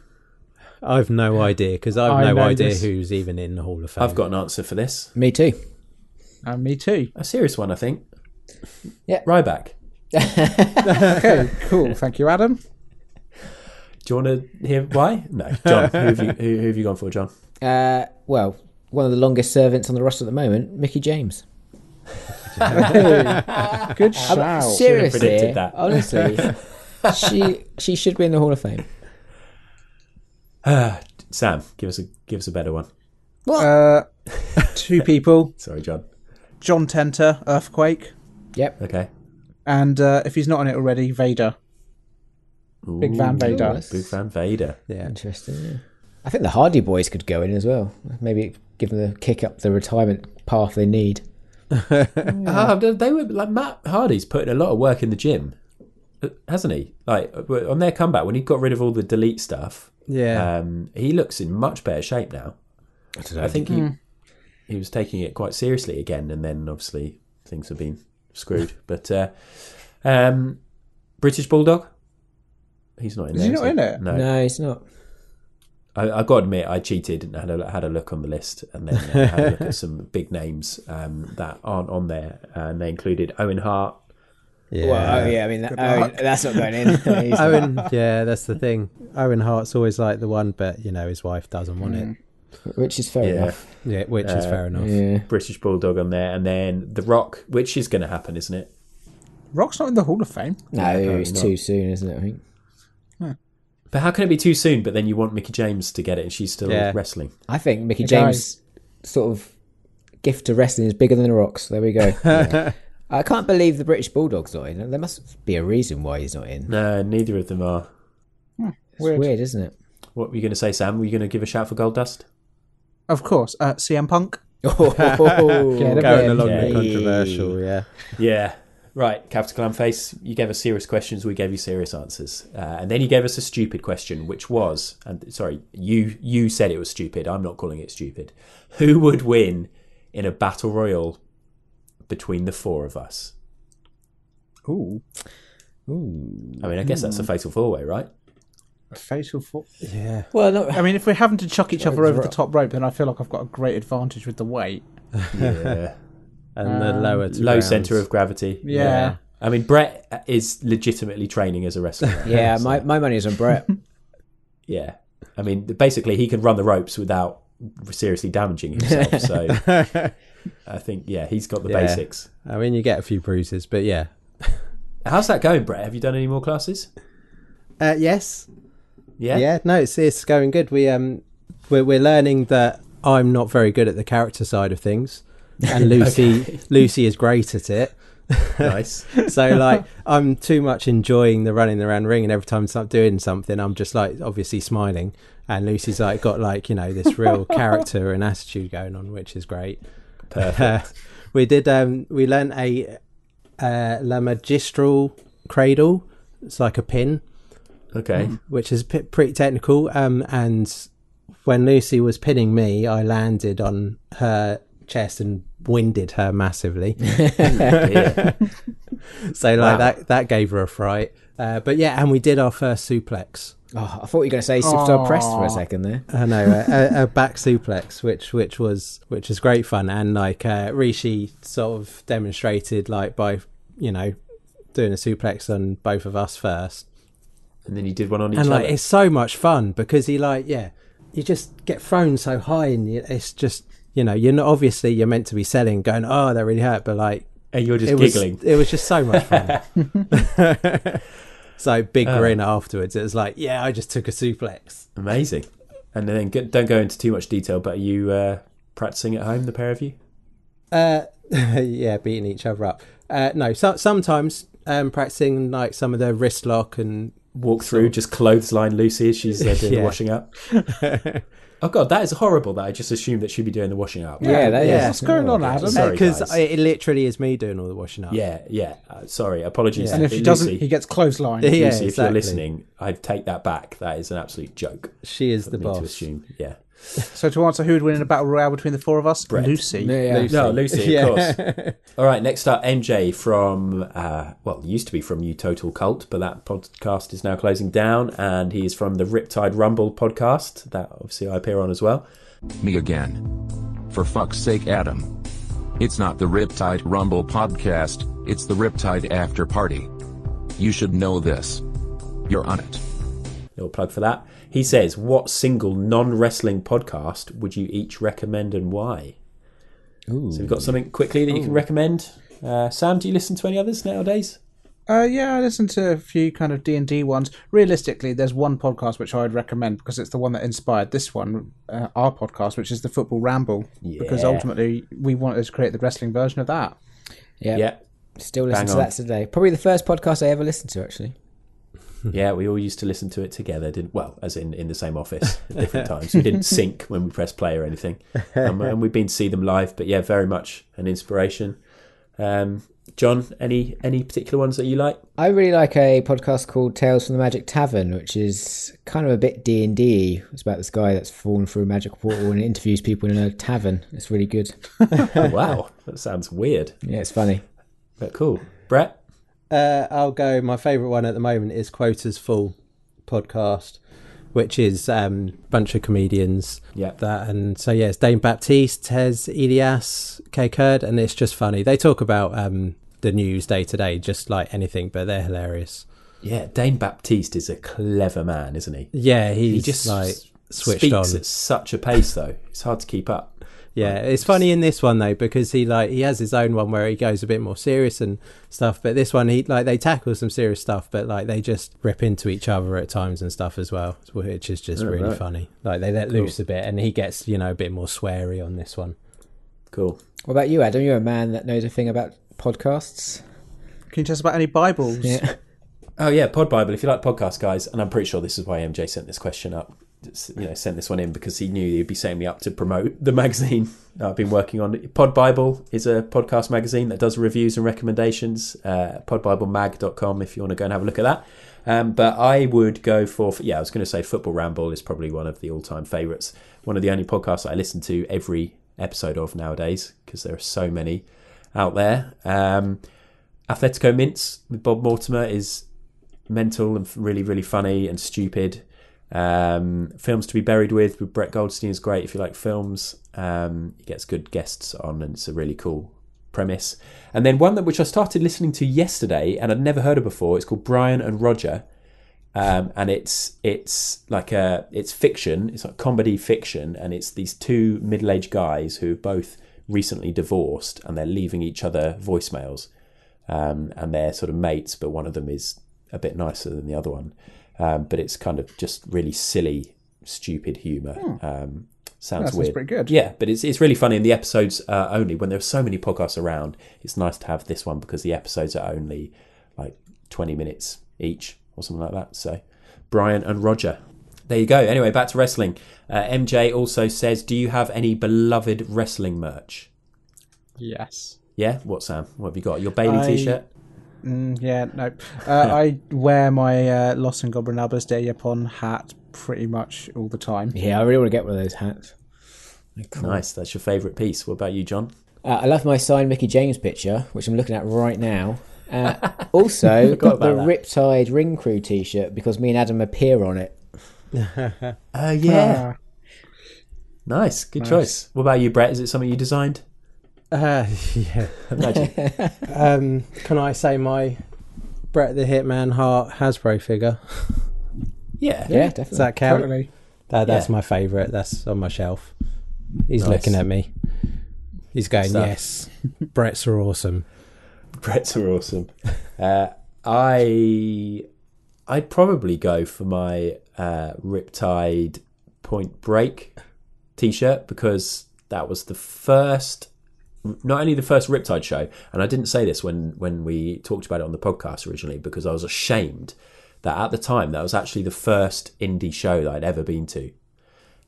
I've no idea, because I've no idea who's even in the Hall of Fame. I've got an answer for this. Me too. Me too. A serious one, I think. Yeah. Ryback. Okay, cool. Thank you, Adam. Do you want to hear why? No. John, who have you gone for, John? Well, one of the longest servants on the roster at the moment, Mickie James. Good shout. Seriously, predicted that. Honestly, she should be in the Hall of Fame. Sam, give us a better one. What? 2 people. Sorry, John. John Tenter, Earthquake. Yep. Okay. And if he's not on it already, Vader. Big Van Vader. Big Van Vader. Yeah. Interesting. Yeah. I think the Hardy Boys could go in as well. Maybe give them the kick up the retirement path they need. They were like, Matt Hardy's putting a lot of work in the gym, hasn't he? Like, on their comeback, when he got rid of all the delete stuff, he looks in much better shape now. I don't know. I think he was taking it quite seriously again, and then obviously things have been screwed. But British Bulldog, he's not in there. Is he not in it? No, he's not. I've got to admit, I cheated and had a look on the list, and then had a look at some big names that aren't on there, and they included Owen Hart. Yeah, well, I mean, that's not going in. Owen, that's the thing. Owen Hart's always like the one, but his wife doesn't want it. Which is fair enough. Yeah, which is fair enough. Yeah. British Bulldog on there, and then The Rock, which is going to happen, isn't it? Rock's not in the Hall of Fame. No, it's too soon, isn't it? I think. But how can it be too soon? But then you want Mickie James to get it, and she's still wrestling. I think Mickie James sort of gift to wrestling is bigger than the Rock's. There we go. Yeah. I can't believe the British Bulldog's not in. There must be a reason why he's not in. No, neither of them are. It's weird, isn't it? What were you going to say, Sam? Were you going to give a shout for Goldust? Of course. CM Punk. Going along the controversial, yeah. Yeah. Right, Capital Clan Face, you gave us serious questions, we gave you serious answers. And then you gave us a stupid question, which was, and sorry, you said it was stupid, I'm not calling it stupid. Who would win in a battle royal between the four of us? Ooh. I mean, I guess that's a fatal four-way, right? A fatal four? Yeah. Well, no, I mean, if we're having to chuck each other over the top rope, then I feel like I've got a great advantage with the weight. Yeah. And the low centre of gravity. Yeah. I mean, Brett is legitimately training as a wrestler. Yeah, so. my money is on Brett. Yeah. I mean, basically, he can run the ropes without seriously damaging himself. So I think, yeah, he's got the basics. I mean, you get a few bruises, but yeah. How's that going, Brett? Have you done any more classes? Yes. Yeah? Yeah, no, it's going good. We're learning that I'm not very good at the character side of things. And Lucy is great at it. Nice. So like I'm too much enjoying the running around the ring, and every time I'm doing something I'm just like obviously smiling, and Lucy's like got like, you know, this real character and attitude going on, which is great. Perfect. We learned a La Magistral cradle. It's like a pin. Okay. Which is pretty technical, and when Lucy was pinning me, I landed on her chest and winded her massively. So like that gave her a fright, but yeah, and we did our first suplex. I thought you were going to say superstar pressed for a second there. I know, a back suplex, which was great fun, and like Rishi sort of demonstrated like by, you know, doing a suplex on both of us first, and then you did one on each and like other. it's so much fun because you just get thrown so high, and it's just, you know, you're meant to be selling, going, oh, that really hurt, but like, and you're just giggling. It was just so much fun. So big grin afterwards. It was like, yeah, I just took a suplex. Amazing. And then don't go into too much detail, but are you practicing at home, the pair of you? Yeah, beating each other up. No, sometimes practicing like some of the wrist lock and walk through, just clothesline Lucy as she's doing the washing up. Oh God, that is horrible. That I just assumed that she'd be doing the washing up. Yeah, that is. What's going on, Adam? Sorry, because it literally is me doing all the washing up. Yeah. Sorry, apologies. Yeah. And if he doesn't, he gets clotheslined. Lucy, Yeah, exactly. If you're listening, I take that back. That is an absolute joke. She is the boss. To assume, yeah. So to answer, who would win in a battle royale between the four of us? Brett. Lucy. No, Lucy, of course. All right, next up, MJ from, used to be from You Total Cult, but that podcast is now closing down, and he is from the Riptide Rumble podcast, that obviously I appear on as well. Me again. For fuck's sake, Adam. It's not the Riptide Rumble podcast, it's the Riptide After Party. You should know this. You're on it. Little plug for that. He says, what single non-wrestling podcast would you each recommend and why? Ooh. So we've got something quickly that you can recommend. Sam, do you listen to any others nowadays? Yeah, I listen to a few kind of D&D ones. Realistically, there's one podcast which I would recommend because it's the one that inspired this one, our podcast, which is the Football Ramble. Yeah. Because ultimately, we wanted to create the wrestling version of that. Yeah. Still listen to that today. Probably the first podcast I ever listened to, actually. Yeah, we all used to listen to it together, as in the same office at different times. We didn't sync when we pressed play or anything. And we've been to see them live, but yeah, very much an inspiration. John, any particular ones that you like? I really like a podcast called Tales from the Magic Tavern, which is kind of a bit D&D. It's about this guy that's fallen through a magic portal and interviews people in a tavern. It's really good. Oh, wow, that sounds weird. Yeah, it's funny. But cool. Brett? I'll go. My favourite one at the moment is Quota's Full podcast, which is a bunch of comedians. Yeah. It's Dane Baptiste, Tez Elias, Kay Kurd, and it's just funny. They talk about the news day to day, just like anything, but they're hilarious. Yeah, Dane Baptiste is a clever man, isn't he? Yeah, he just like switched on at such a pace, though. It's hard to keep up. Yeah, it's funny in this one though, because he has his own one where he goes a bit more serious and stuff, but this one they tackle some serious stuff, but like they just rip into each other at times and stuff as well, which is just really funny. Like they let loose a bit, and he gets, a bit more sweary on this one. Cool. What about you, Adam? You're a man that knows a thing about podcasts. Can you tell us about any Bibles? Yeah. Oh yeah, Pod Bible. If you like podcasts, guys, and I'm pretty sure this is why MJ sent this question up. Sent this one in because he knew he'd be setting me up to promote the magazine I've been working on. Pod Bible is a podcast magazine that does reviews and recommendations. Podbiblemag.com if you want to go and have a look at that. But I would go for I was going to say Football Ramble is probably one of the all-time favourites. One of the only podcasts that I listen to every episode of nowadays because there are so many out there. Atletico Mints with Bob Mortimer is mental and really, really funny and stupid. Films to be Buried with Brett Goldstein is great if you like films. He gets good guests on and it's a really cool premise. And then one which I started listening to yesterday and I'd never heard of before. It's called Brian and Roger, and it's fiction. It's like comedy fiction, and it's these two middle-aged guys who have both recently divorced and they're leaving each other voicemails, and they're sort of mates, but one of them is a bit nicer than the other one. But it's kind of just really silly, stupid humour. Sounds weird. Pretty good. Yeah, but it's really funny. And the episodes only, when there are so many podcasts around, it's nice to have this one because the episodes are only like 20 minutes each or something like that. So, Brian and Roger. There you go. Anyway, back to wrestling. MJ also says, do you have any beloved wrestling merch? Yes. Yeah? What, Sam? What have you got? Your Bailey t-shirt? No. I wear my Lost and Goblin Albus Day Upon hat pretty much all the time. Yeah, I really want to get one of those hats. Cool. Nice. That's your favourite piece. What about you, John? I love my signed Mickey James picture, which I'm looking at right now. Also, got the Riptide Ring Crew t-shirt because me and Adam appear on it. Yeah. Nice. Good choice. What about you, Brett? Is it something you designed? Yeah. Imagine. Can I say my Bret the Hitman Hart Hasbro figure? Yeah, definitely. Does that count? Totally. That's my favourite. That's on my shelf. He's looking at me. He's going, yes, Bret's are awesome. Bret's are awesome. I'd probably go for my Riptide Point Break t-shirt because that was the first, not only the first Riptide show, and I didn't say this when we talked about it on the podcast originally because I was ashamed that at the time that was actually the first indie show that I'd ever been to.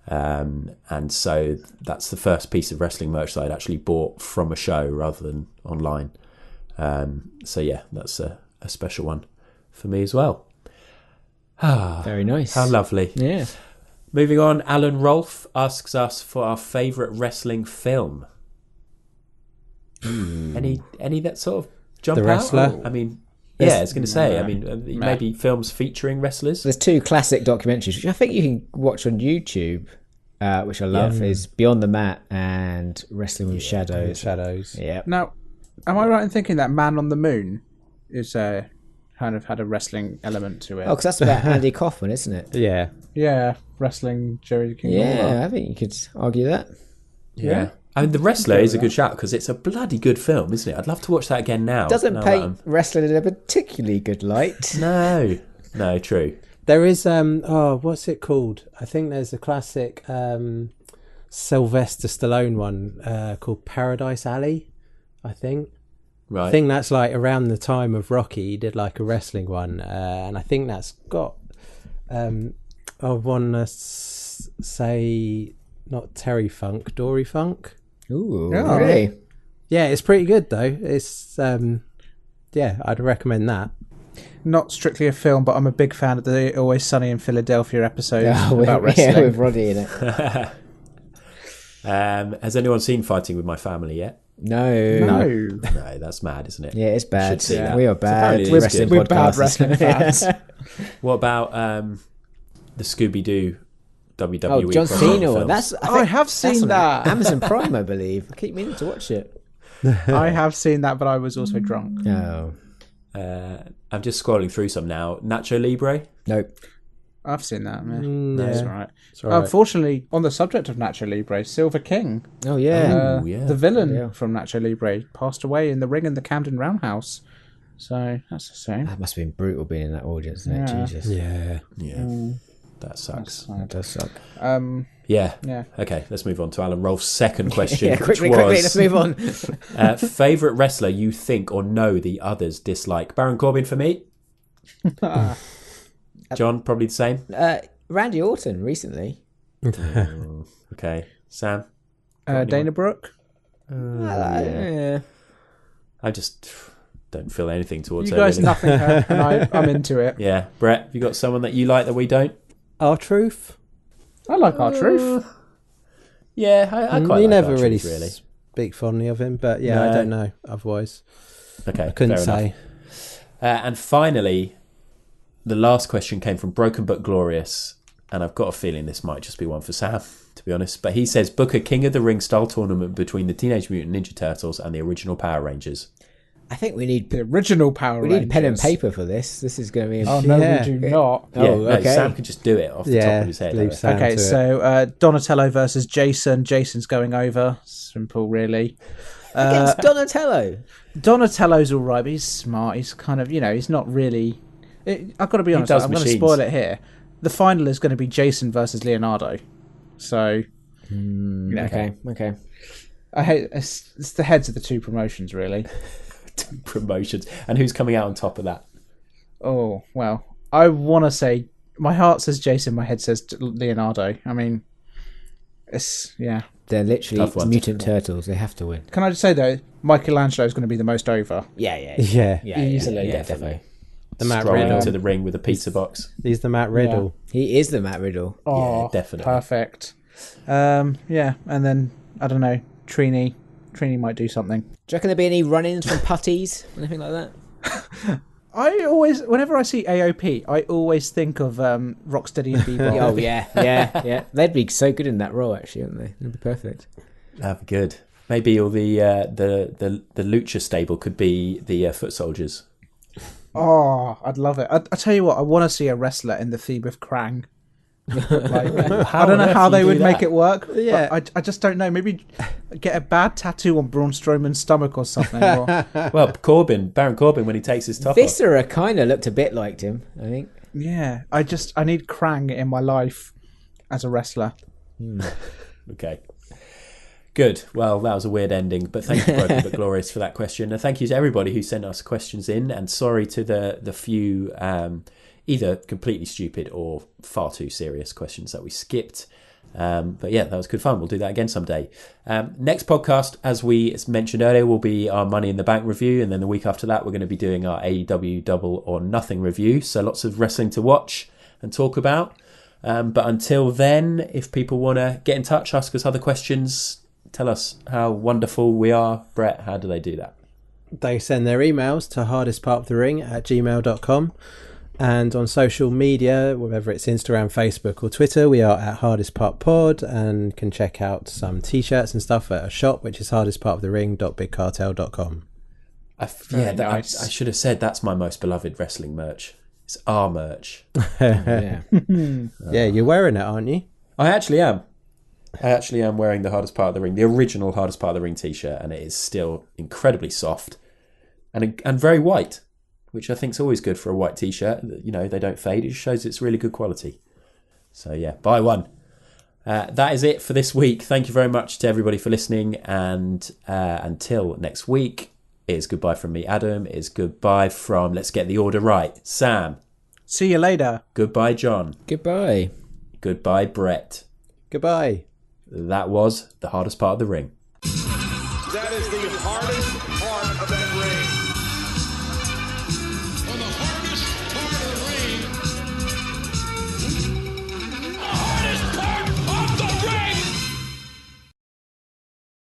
And so that's the first piece of wrestling merch that I'd actually bought from a show rather than online. So yeah, that's a special one for me as well. Very nice. How lovely. Yeah. Moving on, Alan Rolfe asks us for our favourite wrestling film. Any that sort of jump The Wrestler? out? I mean, I was going to say, maybe films featuring wrestlers. There's two classic documentaries, which I think you can watch on YouTube, which I love, is Beyond the Mat and Wrestling with Shadows. Yeah. Now, am I right in thinking that Man on the Moon is kind of had a wrestling element to it? Oh, because that's about Andy Kaufman, isn't it? Yeah. Yeah, wrestling Jerry the King Lawler. Yeah, I think you could argue that. Yeah. I mean, The Wrestler is a good shout because it's a bloody good film, isn't it? I'd love to watch that again now. Doesn't paint wrestling in a particularly good light. No, true. There is, what's it called? I think there's a classic Sylvester Stallone one called Paradise Alley, I think. Right. I think that's like around the time of Rocky. He did like a wrestling one, and I think that's got, I want to say, not Terry Funk, Dory Funk. Ooh, really? Yeah, it's pretty good though. It's I'd recommend that. Not strictly a film, but I'm a big fan of the Always Sunny in Philadelphia episode about wrestling. Yeah, with Roddy in it. Has anyone seen Fighting with My Family yet? No, that's mad, isn't it? Yeah, it's bad. Yeah. We are bad. We're bad wrestling fans. What about the Scooby-Doo WWE? Oh, John Cena. I have seen that. Amazon Prime, I believe. I keep meaning to watch it. I have seen that, but I was also drunk. No. I'm just scrolling through some now. Nacho Libre? Nope. I've seen that. That's right. Unfortunately, on the subject of Nacho Libre, Silver King. Oh, yeah. The villain from Nacho Libre passed away in the ring in the Camden Roundhouse. So that's a shame. That must have been brutal being in that audience, isn't it? Jesus. Yeah. That sucks. That does suck. Yeah. Yeah. Okay, let's move on to Alan Rolfe's second question. Yeah, quickly, which was, let's move on. Favourite wrestler you think or know the others dislike? Baron Corbin for me. John, probably the same. Randy Orton recently. Okay. Sam? Dana Brooke. Yeah. I just don't feel anything towards you her. guys Really. nothing her, and I'm into it. Yeah. Brett, have you got someone that you like that we don't? R-Truth. I like R-Truth. Yeah, I quite You like never R-Truth, really speak fondly of him, but yeah, No. I don't know otherwise. Okay, I couldn't fair say. enough. And finally, the last question came from Broken But Glorious, and I've got a feeling this might just be one for Sam, to be honest. But he says, book a King of the Ring style tournament between the Teenage Mutant Ninja Turtles and the original Power Rangers. I think we need The original Power Rangers. we need pen and paper for this. This is going to be. Oh no, Yeah. we do not. Yeah, Oh, no, okay. Sam can just do it off the top of his head. leave Sam Okay, to it. so Donatello versus Jason. Jason's going over. Simple, really. Against Donatello. Donatello's all right, but he's smart. He's kind of, he's not really. I've got to be honest. does I'm going to machines. spoil it here. The final is going to be Jason versus Leonardo. So, Okay. I hate it's the heads of the two promotions, really. Promotions. And who's coming out on top of that? Oh well, I want to say my heart says Jason, my head says Leonardo. I mean, yeah. They're literally Tough one to mutant turtles. They have to win. Can I just say though, Michelangelo is going to be the most over. Yeah. Easily. Definitely. The Matt Strolling Riddle. into the ring with a pizza box. He's the Matt Riddle. He is the Matt Riddle. Oh, definitely. perfect. Yeah, and then I don't know, Trini might do something. Do you reckon there'll be any run-ins from putties? Anything like that? I always, whenever I see AOP, I always think of Rocksteady and Bebop. Oh, yeah. They'd be so good in that role, actually, wouldn't they? They'd be perfect. That'd be good. Maybe all the Lucha stable could be the Foot Soldiers. Oh, I'd love it. I tell you what, I want to see a wrestler in the theme of Krang. I don't know how they would make it work. Yeah. But I just don't know. Maybe get a bad tattoo on Braun Strowman's stomach or something. Or, Well, Baron Corbin, when he takes his top off. Viscera kind of looked a bit like him, I think. yeah, I need Krang in my life as a wrestler. Okay. Good. Well, that was a weird ending, but thank you, Broken But Glorious, for that question. And thank you to everybody who sent us questions in, and sorry to the few either completely stupid or far too serious questions that we skipped. But yeah, that was good fun. We'll do that again someday. Next podcast, as we mentioned earlier, will be our Money in the Bank review, and then the week after that, we're going to be doing our AEW Double or Nothing review. So lots of wrestling to watch and talk about. But until then, if people want to get in touch, ask us other questions, tell us how wonderful we are. Brett, how do they do that? They send their emails to hardestpartofthering@gmail.com. And on social media, whether it's Instagram, Facebook or Twitter, we are at Hardest Part Pod, and can check out some t-shirts and stuff at a shop, which is hardestpartofthering.bigcartel.com. I Nice. should have said that's my most beloved wrestling merch. It's our merch. Yeah. Yeah, you're wearing it, aren't you? I actually am. Wearing the Hardest Part of the Ring, the original Hardest Part of the Ring t-shirt, and it is still incredibly soft and very white, which I think is always good for a white t-shirt. You know, they don't fade. It just shows it's really good quality. So yeah, buy one. That is it for this week. Thank you very much to everybody for listening, and until next week, it is goodbye from me, Adam. It is goodbye from, let's get the order right, Sam. See you later. Goodbye, John. Goodbye. Goodbye, Brett. Goodbye. That was the Hardest Part of the Ring. That is the hardest part of that ring.